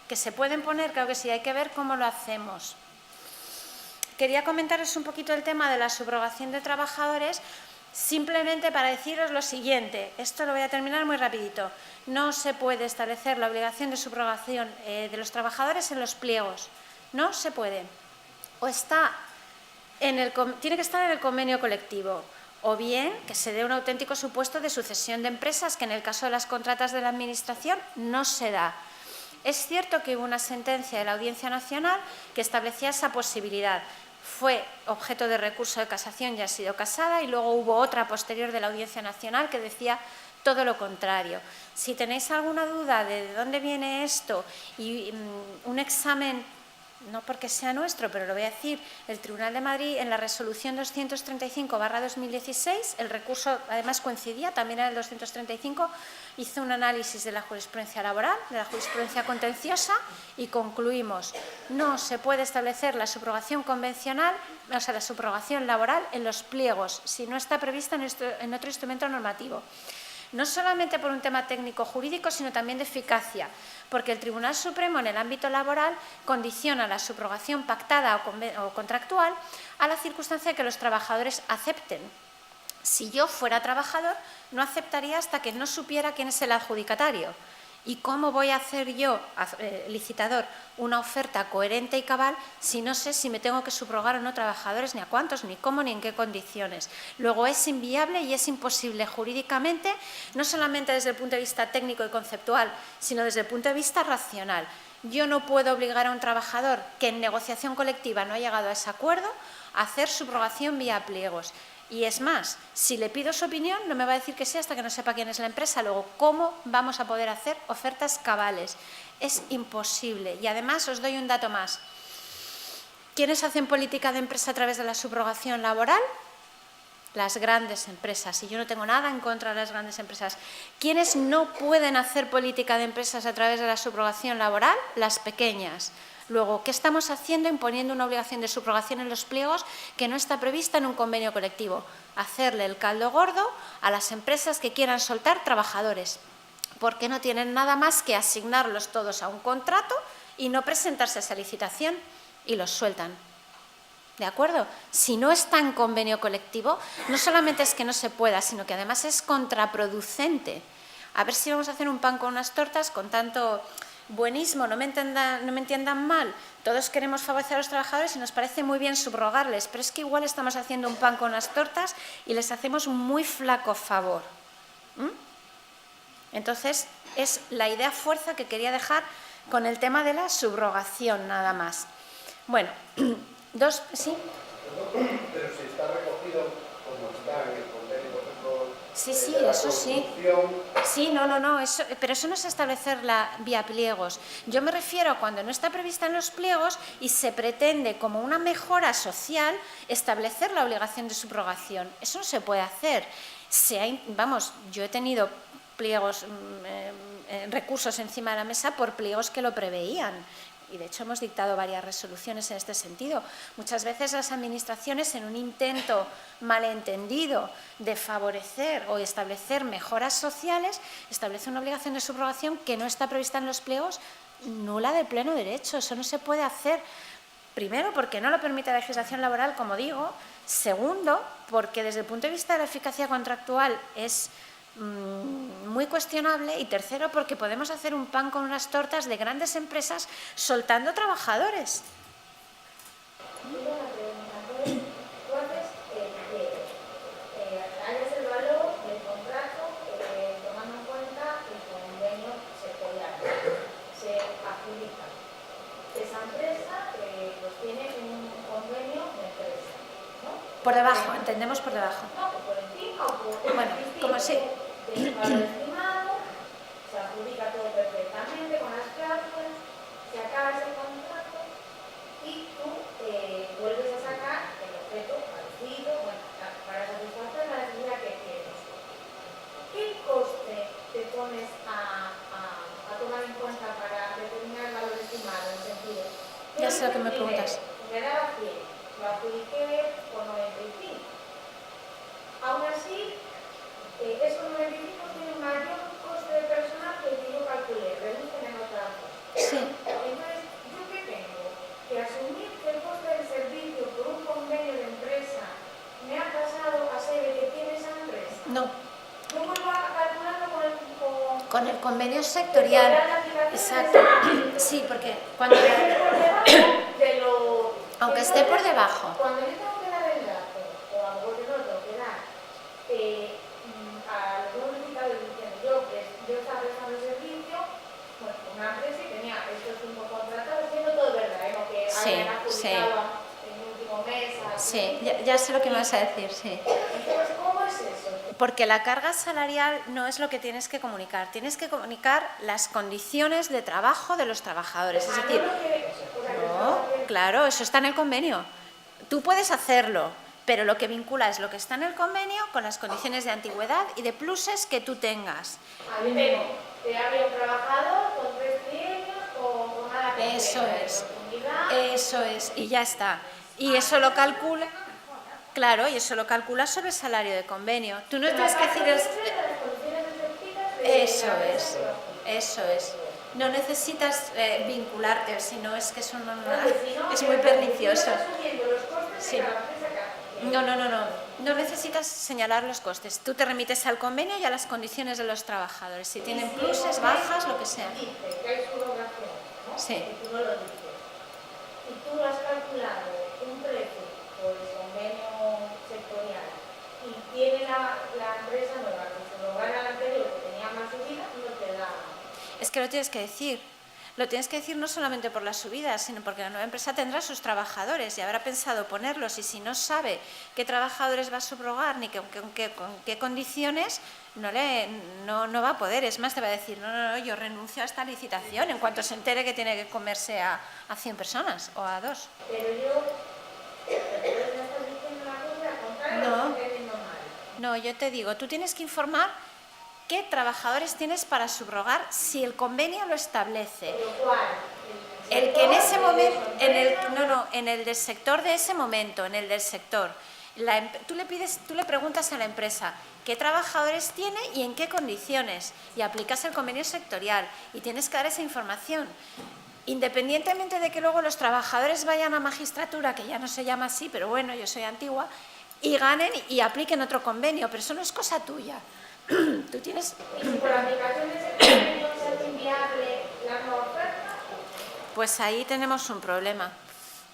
Que se pueden poner, claro que sí, hay que ver cómo lo hacemos. Quería comentaros un poquito el tema de la subrogación de trabajadores, simplemente para deciros lo siguiente, esto lo voy a terminar muy rapidito, no se puede establecer la obligación de subrogación de los trabajadores en los pliegos, no se puede, o está tiene que estar en el convenio colectivo, o bien que se dé un auténtico supuesto de sucesión de empresas, que en el caso de las contratas de la Administración no se da. Es cierto que hubo una sentencia de la Audiencia Nacional que establecía esa posibilidad. Fue objeto de recurso de casación y ha sido casada, y luego hubo otra posterior de la Audiencia Nacional que decía todo lo contrario. Si tenéis alguna duda de dónde viene esto y un examen, no porque sea nuestro, pero lo voy a decir, el Tribunal de Madrid en la resolución 235/2016, el recurso además coincidía, también era el 235, hizo un análisis de la jurisprudencia laboral, de la jurisprudencia contenciosa, y concluimos: no se puede establecer la subrogación convencional, o sea, la subrogación laboral en los pliegos, si no está prevista en otro instrumento normativo. No solamente por un tema técnico-jurídico, sino también de eficacia, porque el Tribunal Supremo en el ámbito laboral condiciona la subrogación pactada o contractual a la circunstancia de que los trabajadores acepten. Si yo fuera trabajador, no aceptaría hasta que no supiera quién es el adjudicatario. ¿Y cómo voy a hacer yo, licitador, una oferta coherente y cabal si no sé si me tengo que subrogar o no trabajadores, ni a cuántos, ni cómo, ni en qué condiciones? Luego es inviable y es imposible jurídicamente, no solamente desde el punto de vista técnico y conceptual, sino desde el punto de vista racional. Yo no puedo obligar a un trabajador que en negociación colectiva no ha llegado a ese acuerdo a hacer subrogación vía pliegos. Y es más, si le pido su opinión, no me va a decir que sí hasta que no sepa quién es la empresa. Luego, ¿cómo vamos a poder hacer ofertas cabales? Es imposible. Y además os doy un dato más. ¿Quiénes hacen política de empresa a través de la subrogación laboral? Las grandes empresas. Y yo no tengo nada en contra de las grandes empresas. ¿Quiénes no pueden hacer política de empresas a través de la subrogación laboral? Las pequeñas. Luego, ¿qué estamos haciendo imponiendo una obligación de subrogación en los pliegos que no está prevista en un convenio colectivo? Hacerle el caldo gordo a las empresas que quieran soltar trabajadores, porque no tienen nada más que asignarlos todos a un contrato y no presentarse a esa licitación, y los sueltan. ¿De acuerdo? Si no está en convenio colectivo, no solamente es que no se pueda, sino que además es contraproducente. A ver si vamos a hacer un pan con unas tortas con tanto buenismo, no me entiendan mal, todos queremos favorecer a los trabajadores y nos parece muy bien subrogarles, pero es que igual estamos haciendo un pan con unas tortas y les hacemos un muy flaco favor. Entonces, es la idea fuerza que quería dejar con el tema de la subrogación, nada más. Bueno, ¿sí? Pero si está recogido como está en el convenio, por ejemplo, Sí, de eso sí. Sí, no, pero eso no es establecerla vía pliegos. Yo me refiero a cuando no está prevista en los pliegos y se pretende como una mejora social establecer la obligación de subrogación. Eso no se puede hacer. Yo he tenido pliegos, recursos encima de la mesa por pliegos que lo preveían. Y de hecho hemos dictado varias resoluciones en este sentido. Muchas veces las administraciones, en un intento malentendido de favorecer o establecer mejoras sociales, establecen una obligación de subrogación que no está prevista en los pliegos, nula de pleno derecho. Eso no se puede hacer. Primero, porque no lo permite la legislación laboral, como digo. Segundo, porque desde el punto de vista de la eficacia contractual es muy cuestionable. Y tercero, porque podemos hacer un pan con unas tortas de grandes empresas soltando trabajadores. Tengo una pregunta. Tú haces el pliego, hallas el valor del contrato tomando en cuenta el convenio sectorial, se adjudica. Esa empresa pues tiene un convenio de empresa, ¿no? Por debajo, entendemos por debajo. No, por encima o por Bueno, como si... de valor estimado, se adjudica todo perfectamente con las cláusulas, se acaba ese contrato y tú vuelves a sacar el objeto parecido, bueno, para satisfacer la necesidad que tienes. ¿Qué coste te pones a tomar en cuenta para determinar el valor estimado? En el sentido, Ya sé lo que me preguntas. me daba 100, lo adjudiqué por 95. Aún así, esos 95 tienen mayor coste de personal que el que yo calculé, reducen en otra cosa. Sí. Entonces, ¿yo qué tengo? Que asumir que el coste del servicio por un convenio de empresa me ha pasado a ser el que tiene esa empresa. No. Yo vuelvo a calcularlo con el convenio sectorial. Exacto. Sí, porque cuando... Aunque esté por debajo. Cuando yo tengo que Sí, habían sí. adjudicado en el último mes. Sí, ya sé lo que me vas a decir, sí. Entonces, ¿cómo es eso? Porque la carga salarial no es lo que tienes que comunicar. Tienes que comunicar las condiciones de trabajo de los trabajadores. Es decir, no, claro, eso está en el convenio. Tú puedes hacerlo, pero lo que vincula es lo que está en el convenio con las condiciones de antigüedad y de pluses que tú tengas. A mí te había un trabajador con 3 trienios, con jornada completa. Eso es, y ya está. Y eso lo calcula, claro, y eso lo calcula sobre el salario de convenio. Tú no tienes que decir... Eso es. No necesitas vincularte, sino es que eso no, es muy pernicioso. Sí. No necesitas señalar los costes. Tú te remites al convenio y a las condiciones de los trabajadores. Si tienen pluses, bajas, lo que sea. Dice que hay subrogación, ¿no? Sí. Y tú no lo dices. Y tú has calculado un precio por el convenio sectorial y tiene la empresa nueva que subrogar al anterior que tenía más subida, no te da. Es que lo tienes que decir. Lo tienes que decir no solamente por las subidas, sino porque la nueva empresa tendrá sus trabajadores y habrá pensado ponerlos, y si no sabe qué trabajadores va a subrogar ni con qué condiciones, no va a poder. Es más, te va a decir, no, yo renuncio a esta licitación en cuanto se entere que tiene que comerse a 100 personas o a 2. Pero yo, me estás diciendo una cosa contraria, No. lo estoy entendiendo mal. No, yo te digo, tú tienes que informar qué trabajadores tienes para subrogar si el convenio lo establece. Lo cual, El que en ese momento, en el del sector de ese momento, en el del sector, tú le preguntas a la empresa qué trabajadores tiene y en qué condiciones, y aplicas el convenio sectorial y tienes que dar esa información. Independientemente de que luego los trabajadores vayan a magistratura, que ya no se llama así, pero bueno, yo soy antigua, y ganen y apliquen otro convenio, pero eso no es cosa tuya. Tú tienes... y si por la aplicación de ese convenio se hace inviable la nueva oferta, Pues ahí tenemos un problema.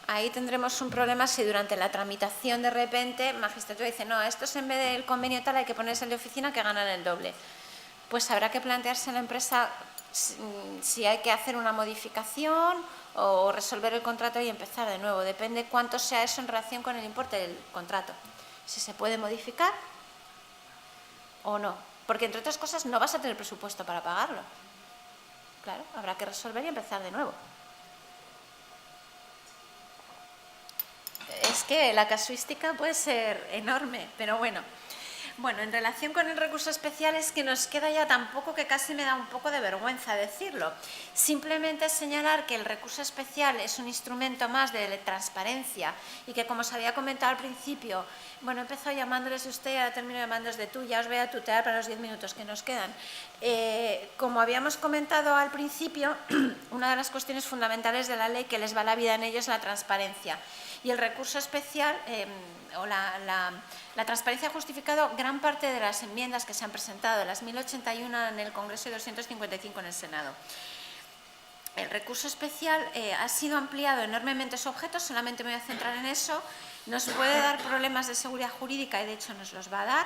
Ahí tendremos un problema si durante la tramitación de repente magistratura dice, no, estos en vez del convenio tal hay que ponerse el de oficina que ganan el doble. Pues habrá que plantearse en la empresa si hay que hacer una modificación o resolver el contrato y empezar de nuevo. Depende cuánto sea eso en relación con el importe del contrato. Si se puede modificar o no. Porque, entre otras cosas, no vas a tener presupuesto para pagarlo. Claro, habrá que resolver y empezar de nuevo. Es que la casuística puede ser enorme, pero bueno. Bueno, en relación con el recurso especial es que nos queda ya tampoco, que casi me da un poco de vergüenza decirlo. Simplemente señalar que el recurso especial es un instrumento más de transparencia y que, como os había comentado al principio, bueno, he empezado llamándoles de usted y ahora termino llamándoles de tú, ya os voy a tutear para los 10 minutos que nos quedan. Como habíamos comentado al principio, una de las cuestiones fundamentales de la ley que les va la vida en ello es la transparencia. Y el recurso especial o la transparencia ha justificado gran parte de las enmiendas que se han presentado, las 1081 en el Congreso y 255 en el Senado. El recurso especial ha sido ampliado enormemente su objeto, solamente me voy a centrar en eso. Nos puede dar problemas de seguridad jurídica y de hecho nos los va a dar,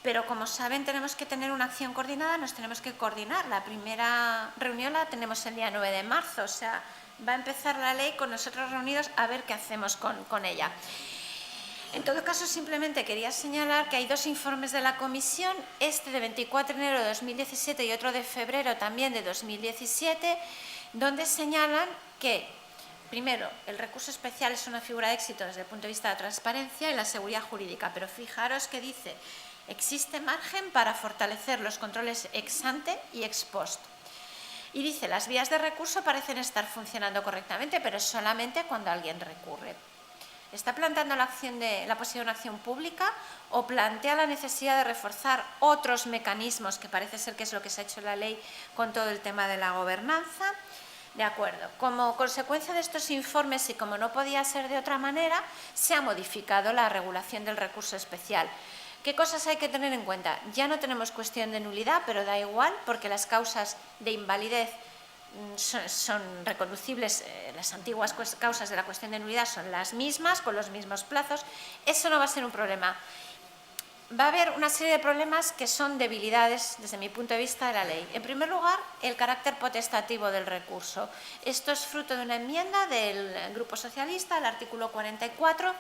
pero como saben tenemos que tener una acción coordinada, nos tenemos que coordinar. La primera reunión la tenemos el día 9 de marzo, o sea, va a empezar la ley con nosotros reunidos a ver qué hacemos con ella. En todo caso, simplemente quería señalar que hay dos informes de la Comisión, este de 24 de enero de 2017 y otro de febrero también de 2017, donde señalan que, primero, el recurso especial es una figura de éxito desde el punto de vista de la transparencia y la seguridad jurídica, pero fijaros que dice, existe margen para fortalecer los controles ex ante y ex post. Y dice, las vías de recurso parecen estar funcionando correctamente, pero solamente cuando alguien recurre. ¿Está planteando la posibilidad de una acción pública o plantea la necesidad de reforzar otros mecanismos, que parece ser que es lo que se ha hecho en la ley con todo el tema de la gobernanza? De acuerdo. Como consecuencia de estos informes y como no podía ser de otra manera, se ha modificado la regulación del recurso especial. ¿Qué cosas hay que tener en cuenta? Ya no tenemos cuestión de nulidad, pero da igual porque las causas de invalidez son reconducibles, las antiguas causas de la cuestión de nulidad son las mismas, con los mismos plazos, eso no va a ser un problema. va a haber una serie de problemas que son debilidades, desde mi punto de vista, de la ley. En primer lugar, el carácter potestativo del recurso. Esto es fruto de una enmienda del Grupo Socialista, al artículo 44,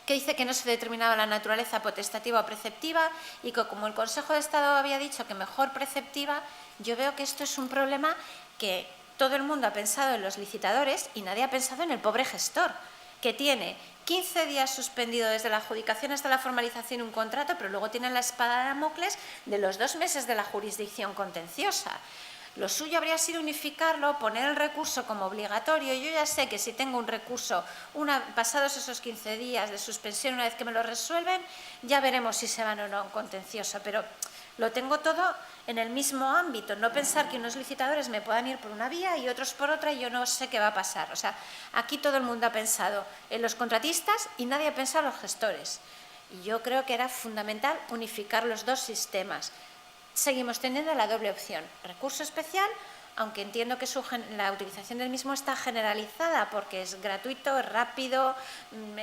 que dice que no se determinaba la naturaleza potestativa o preceptiva y que, como el Consejo de Estado había dicho que mejor preceptiva, yo veo que esto es un problema que todo el mundo ha pensado en los licitadores y nadie ha pensado en el pobre gestor, que tiene 15 días suspendido desde la adjudicación hasta la formalización de un contrato, pero luego tiene la espada de Damocles de los 2 meses de la jurisdicción contenciosa. Lo suyo habría sido unificarlo, poner el recurso como obligatorio. Yo ya sé que si tengo un recurso, pasados esos 15 días de suspensión, una vez que me lo resuelven, ya veremos si se van o no a un contencioso, pero lo tengo todo en el mismo ámbito. No pensar que unos licitadores me puedan ir por una vía y otros por otra y yo no sé qué va a pasar. O sea, aquí todo el mundo ha pensado en los contratistas y nadie ha pensado en los gestores. Y yo creo que era fundamental unificar los dos sistemas. Seguimos teniendo la doble opción, recurso especial, aunque entiendo que la utilización del mismo está generalizada porque es gratuito, es rápido,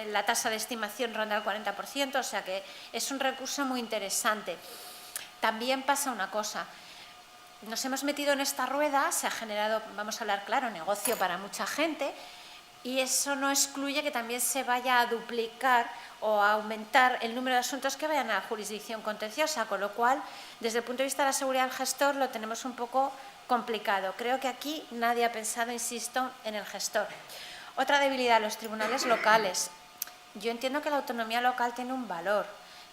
la tasa de estimación ronda el 40%, o sea que es un recurso muy interesante. También pasa una cosa, nos hemos metido en esta rueda, se ha generado, vamos a hablar claro, negocio para mucha gente, y eso no excluye que también se vaya a duplicar o a aumentar el número de asuntos que vayan a la jurisdicción contenciosa, con lo cual, desde el punto de vista de la seguridad del gestor, lo tenemos un poco complicado. Creo que aquí nadie ha pensado, insisto, en el gestor. Otra debilidad, los tribunales locales. Yo entiendo que la autonomía local tiene un valor,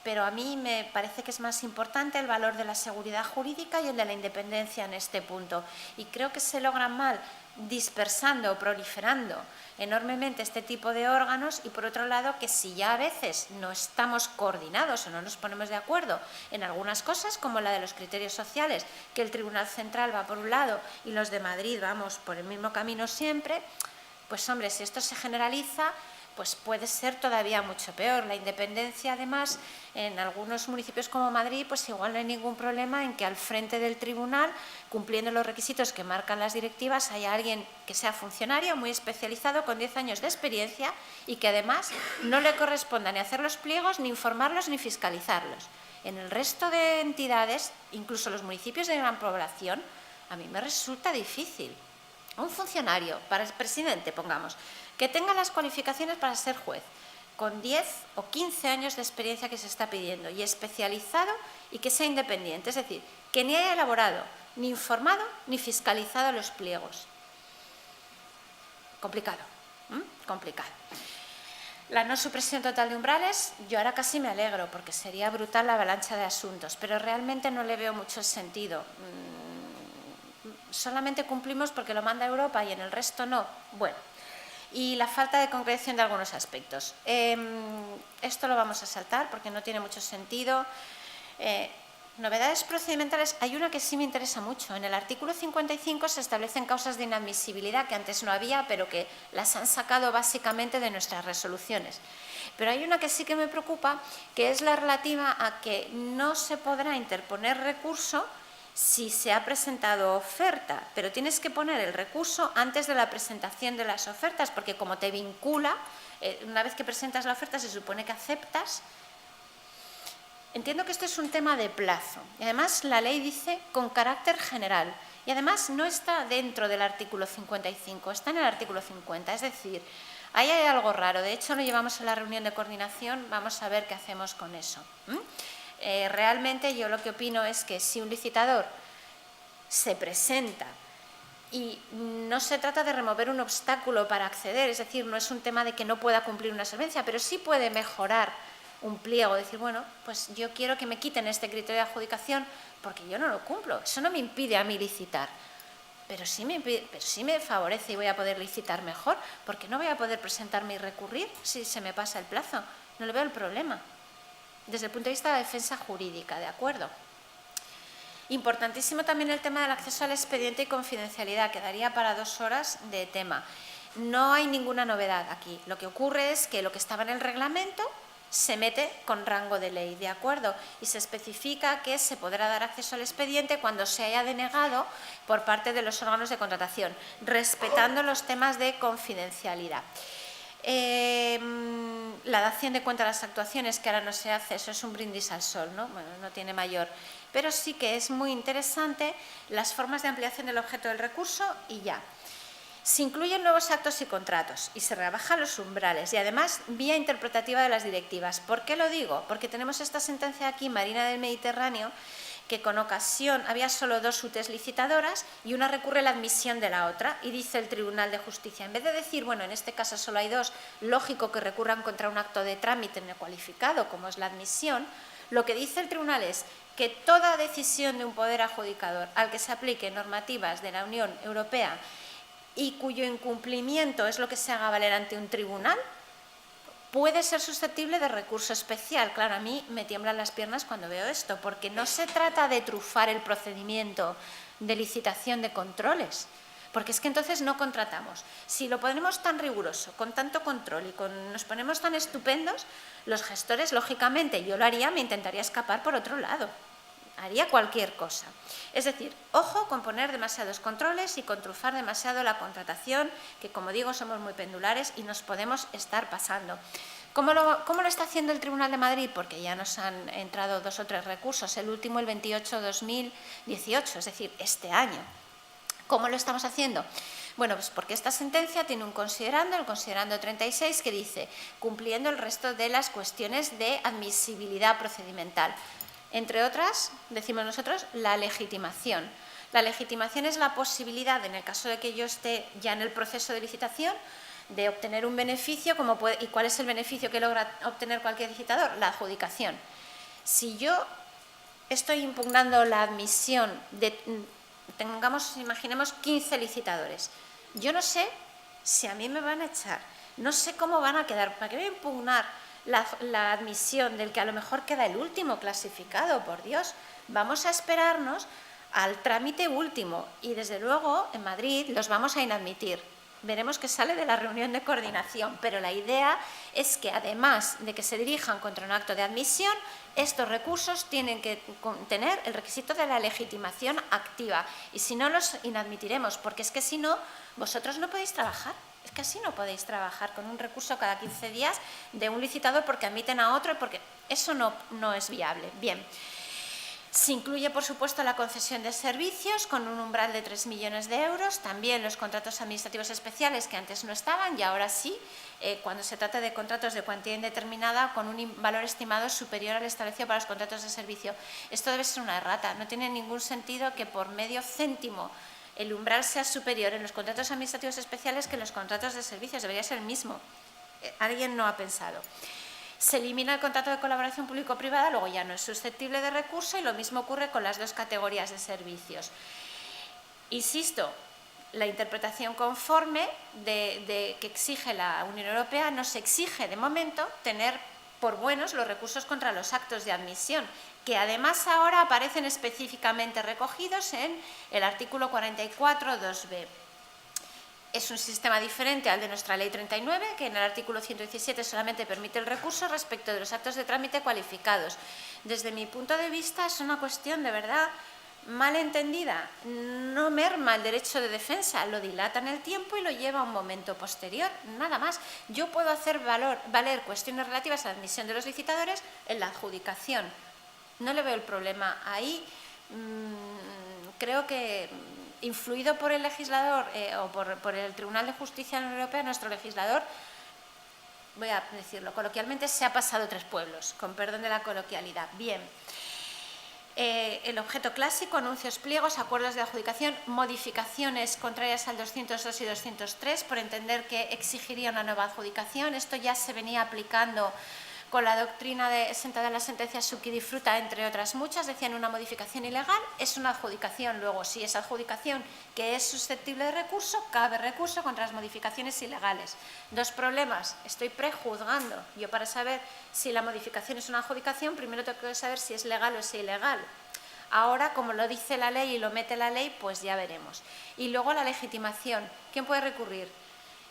pero a mí me parece que es más importante el valor de la seguridad jurídica y el de la independencia en este punto. Y creo que se logran mal dispersando o proliferando enormemente este tipo de órganos y, por otro lado, que si ya a veces no estamos coordinados o no nos ponemos de acuerdo en algunas cosas, como la de los criterios sociales, que el Tribunal Central va por un lado y los de Madrid vamos por el mismo camino siempre, pues hombre, si esto se generaliza, pues puede ser todavía mucho peor. La independencia, además, en algunos municipios como Madrid, pues igual no hay ningún problema en que al frente del tribunal, cumpliendo los requisitos que marcan las directivas, haya alguien que sea funcionario, muy especializado, con 10 años de experiencia y que además no le corresponda ni hacer los pliegos, ni informarlos, ni fiscalizarlos. En el resto de entidades, incluso los municipios de gran población, a mí me resulta difícil. Un funcionario, para el presidente, pongamos, que tenga las cualificaciones para ser juez, con 10 o 15 años de experiencia que se está pidiendo y especializado y que sea independiente, es decir, que ni haya elaborado, ni informado, ni fiscalizado los pliegos. Complicado, complicado. La no supresión total de umbrales, yo ahora casi me alegro porque sería brutal la avalancha de asuntos, pero realmente no le veo mucho sentido. Solamente cumplimos porque lo manda Europa y en el resto no. Bueno. Y la falta de concreción de algunos aspectos. Esto lo vamos a saltar porque no tiene mucho sentido. Novedades procedimentales, hay una que sí me interesa mucho. En el artículo 55 se establecen causas de inadmisibilidad que antes no había, pero que las han sacado básicamente de nuestras resoluciones. Pero hay una que sí que me preocupa, que es la relativa a que no se podrá interponer recurso si se ha presentado oferta, pero tienes que poner el recurso antes de la presentación de las ofertas, porque como te vincula, una vez que presentas la oferta se supone que aceptas. Entiendo que esto es un tema de plazo y además la ley dice con carácter general y además no está dentro del artículo 55, está en el artículo 50, es decir, ahí hay algo raro. De hecho lo llevamos a la reunión de coordinación, vamos a ver qué hacemos con eso. Realmente yo lo que opino es que si un licitador se presenta y no se trata de remover un obstáculo para acceder, es decir, no es un tema de que no pueda cumplir una solvencia, pero sí puede mejorar un pliego, decir, bueno, pues yo quiero que me quiten este criterio de adjudicación porque yo no lo cumplo, eso no me impide a mí licitar, pero sí me favorece y voy a poder licitar mejor, porque no voy a poder presentarme y recurrir si se me pasa el plazo, no le veo el problema. Desde el punto de vista de la defensa jurídica, ¿de acuerdo? Importantísimo también el tema del acceso al expediente y confidencialidad, que daría para 2 horas de tema. No hay ninguna novedad aquí. Lo que ocurre es que lo que estaba en el reglamento se mete con rango de ley, ¿de acuerdo? Y se especifica que se podrá dar acceso al expediente cuando se haya denegado por parte de los órganos de contratación, respetando los temas de confidencialidad. La dación de cuenta de las actuaciones, que ahora no se hace, eso es un brindis al sol, ¿no? Bueno, no tiene mayor. Pero sí que es muy interesante las formas de ampliación del objeto del recurso y ya. Se incluyen nuevos actos y contratos y se rebajan los umbrales y además vía interpretativa de las directivas. ¿Por qué lo digo? Porque tenemos esta sentencia aquí, Marina del Mediterráneo, que con ocasión había solo 2 UTEs licitadoras y una recurre la admisión de la otra y dice el Tribunal de Justicia, en vez de decir, bueno, en este caso solo hay 2, lógico que recurran contra un acto de trámite no cualificado como es la admisión, lo que dice el Tribunal es que toda decisión de un poder adjudicador al que se apliquen normativas de la Unión Europea y cuyo incumplimiento es lo que se haga valer ante un tribunal, puede ser susceptible de recurso especial. Claro, a mí me tiemblan las piernas cuando veo esto, porque no se trata de trufar el procedimiento de licitación de controles, porque es que entonces no contratamos. Si lo ponemos tan riguroso, con tanto control y nos ponemos tan estupendos, los gestores, lógicamente, yo lo haría, me intentaría escapar por otro lado. Haría cualquier cosa. Es decir, ojo con poner demasiados controles y con trufar demasiado la contratación, que como digo somos muy pendulares y nos podemos estar pasando. ¿Cómo lo está haciendo el Tribunal de Madrid? Porque ya nos han entrado 2 o 3 recursos, el último el 28/2018, es decir, este año. ¿Cómo lo estamos haciendo? Bueno, pues porque esta sentencia tiene un considerando, el considerando 36, que dice, cumpliendo el resto de las cuestiones de admisibilidad procedimental. Entre otras, decimos nosotros, la legitimación. La legitimación es la posibilidad, en el caso de que yo esté ya en el proceso de licitación, de obtener un beneficio. ¿Y cuál es el beneficio que logra obtener cualquier licitador? La adjudicación. Si yo estoy impugnando la admisión de, imaginemos 15 licitadores, yo no sé si a mí me van a echar, no sé cómo van a quedar, ¿para qué voy a impugnar la admisión del que a lo mejor queda el último clasificado? Por Dios, vamos a esperarnos al trámite último y desde luego en Madrid los vamos a inadmitir. Veremos qué sale de la reunión de coordinación, pero la idea es que además de que se dirijan contra un acto de admisión, estos recursos tienen que tener el requisito de la legitimación activa y si no los inadmitiremos, porque es que si no, vosotros no podéis trabajar. Es que así no podéis trabajar con un recurso cada 15 días de un licitador porque admiten a otro, porque eso no es viable. Bien, se incluye, por supuesto, la concesión de servicios con un umbral de 3 millones de euros, también los contratos administrativos especiales que antes no estaban y ahora sí, cuando se trata de contratos de cuantía indeterminada con un valor estimado superior al establecido para los contratos de servicio. Esto debe ser una errata, no tiene ningún sentido que por medio céntimo el umbral sea superior en los contratos administrativos especiales que en los contratos de servicios, debería ser el mismo. Alguien no ha pensado. Se elimina el contrato de colaboración público-privada, luego ya no es susceptible de recurso y lo mismo ocurre con las 2 categorías de servicios. Insisto, la interpretación conforme que exige la Unión Europea no se exige de momento tener por buenos los recursos contra los actos de admisión, que además ahora aparecen específicamente recogidos en el artículo 44.2b. Es un sistema diferente al de nuestra Ley 39, que en el artículo 117 solamente permite el recurso respecto de los actos de trámite cualificados. Desde mi punto de vista es una cuestión de verdad mal entendida. No merma el derecho de defensa, lo dilata en el tiempo y lo lleva a un momento posterior, nada más. Yo puedo hacer valer cuestiones relativas a la admisión de los licitadores en la adjudicación. No le veo el problema ahí. Creo que influido por el legislador o por el Tribunal de Justicia de la Unión Europea, nuestro legislador, voy a decirlo coloquialmente, se ha pasado 3 pueblos, con perdón de la coloquialidad. Bien, el objeto clásico, anuncios, pliegos, acuerdos de adjudicación, modificaciones contrarias al 202 y 203, por entender que exigiría una nueva adjudicación. Esto ya se venía aplicando con la doctrina sentada en la sentencia Succhi Fruta, entre otras muchas. Decían una modificación ilegal es una adjudicación. Luego, si es adjudicación que es susceptible de recurso, cabe recurso contra las modificaciones ilegales. 2 problemas. Estoy prejuzgando. Yo, para saber si la modificación es una adjudicación, primero tengo que saber si es legal o es ilegal. Ahora, como lo dice la ley y lo mete la ley, pues ya veremos. Y luego la legitimación. ¿Quién puede recurrir?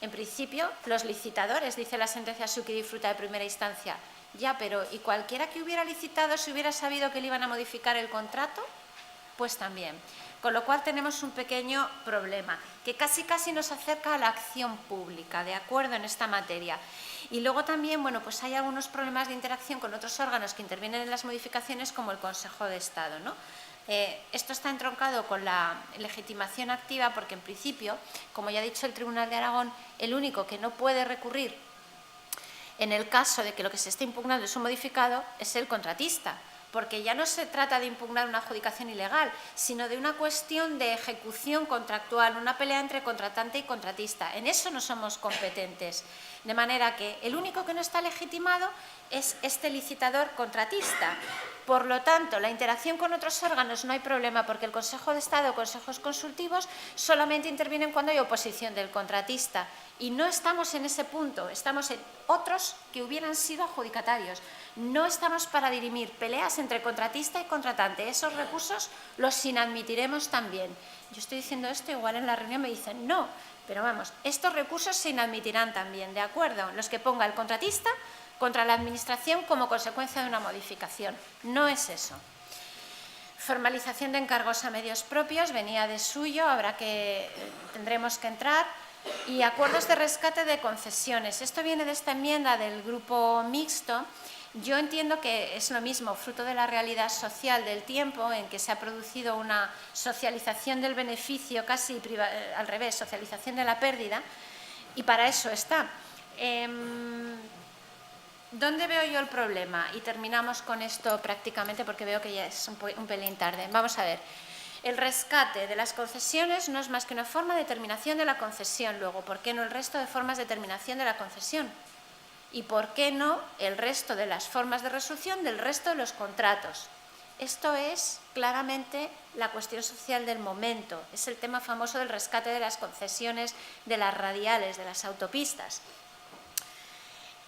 En principio, los licitadores, dice la sentencia Succhi Fruta de primera instancia. Ya, pero ¿y cualquiera que hubiera licitado si hubiera sabido que le iban a modificar el contrato? pues también. Con lo cual tenemos un pequeño problema, que casi nos acerca a la acción pública, ¿de acuerdo?, en esta materia. Y luego también, bueno, pues hay algunos problemas de interacción con otros órganos que intervienen en las modificaciones, como el Consejo de Estado, ¿no? Esto está entroncado con la legitimación activa porque, en principio, como ya ha dicho el Tribunal de Aragón, el único que no puede recurrir en el caso de que lo que se esté impugnando es un modificado es el contratista, porque ya no se trata de impugnar una adjudicación ilegal, sino de una cuestión de ejecución contractual, una pelea entre contratante y contratista. En eso no somos competentes. De manera que el único que no está legitimado es este licitador contratista. Por lo tanto, la interacción con otros órganos no hay problema, porque el Consejo de Estado o consejos consultivos solamente intervienen cuando hay oposición del contratista. Y no estamos en ese punto, estamos en otros que hubieran sido adjudicatarios. No estamos para dirimir peleas entre contratista y contratante. Esos recursos los inadmitiremos también. Yo estoy diciendo esto, igual en la reunión me dicen no, pero vamos, estos recursos se inadmitirán también, ¿de acuerdo? Los que ponga el contratista contra la Administración como consecuencia de una modificación. No es eso. Formalización de encargos a medios propios, venía de suyo, tendremos que entrar. Y acuerdos de rescate de concesiones. Esto viene de esta enmienda del grupo mixto. Yo entiendo que es lo mismo, fruto de la realidad social del tiempo en que se ha producido una socialización del beneficio, casi al revés, socialización de la pérdida, y para eso está. ¿Dónde veo yo el problema? Y terminamos con esto prácticamente porque veo que ya es un pelín tarde. Vamos a ver. El rescate de las concesiones no es más que una forma de terminación de la concesión. Luego, ¿por qué no el resto de formas de terminación de la concesión? ¿Y por qué no el resto de las formas de resolución del resto de los contratos? Esto es claramente la cuestión social del momento. Es el tema famoso del rescate de las concesiones de las radiales, de las autopistas.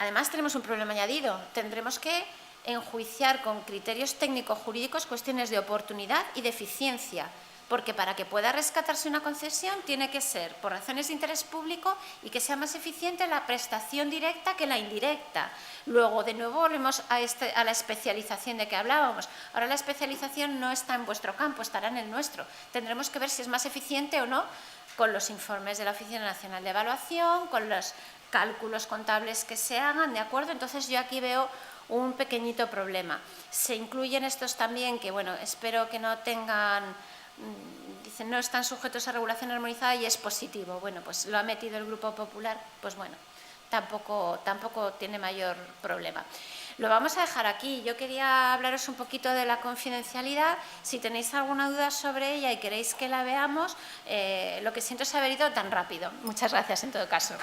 Además, tenemos un problema añadido. Tendremos que enjuiciar con criterios técnico-jurídicos cuestiones de oportunidad y de eficiencia, porque para que pueda rescatarse una concesión tiene que ser por razones de interés público y que sea más eficiente la prestación directa que la indirecta. Luego, de nuevo, volvemos a la especialización de que hablábamos. Ahora la especialización no está en vuestro campo, estará en el nuestro. Tendremos que ver si es más eficiente o no con los informes de la Oficina Nacional de Evaluación, con los cálculos contables que se hagan, ¿de acuerdo? Entonces, yo aquí veo un pequeñito problema. Se incluyen estos también que, bueno, espero que no tengan, dicen, no están sujetos a regulación armonizada y es positivo. Bueno, pues lo ha metido el Grupo Popular, pues bueno, tampoco tiene mayor problema. Lo vamos a dejar aquí. Yo quería hablaros un poquito de la confidencialidad. Si tenéis alguna duda sobre ella y queréis que la veamos, lo que siento es haber ido tan rápido. Muchas gracias en todo caso.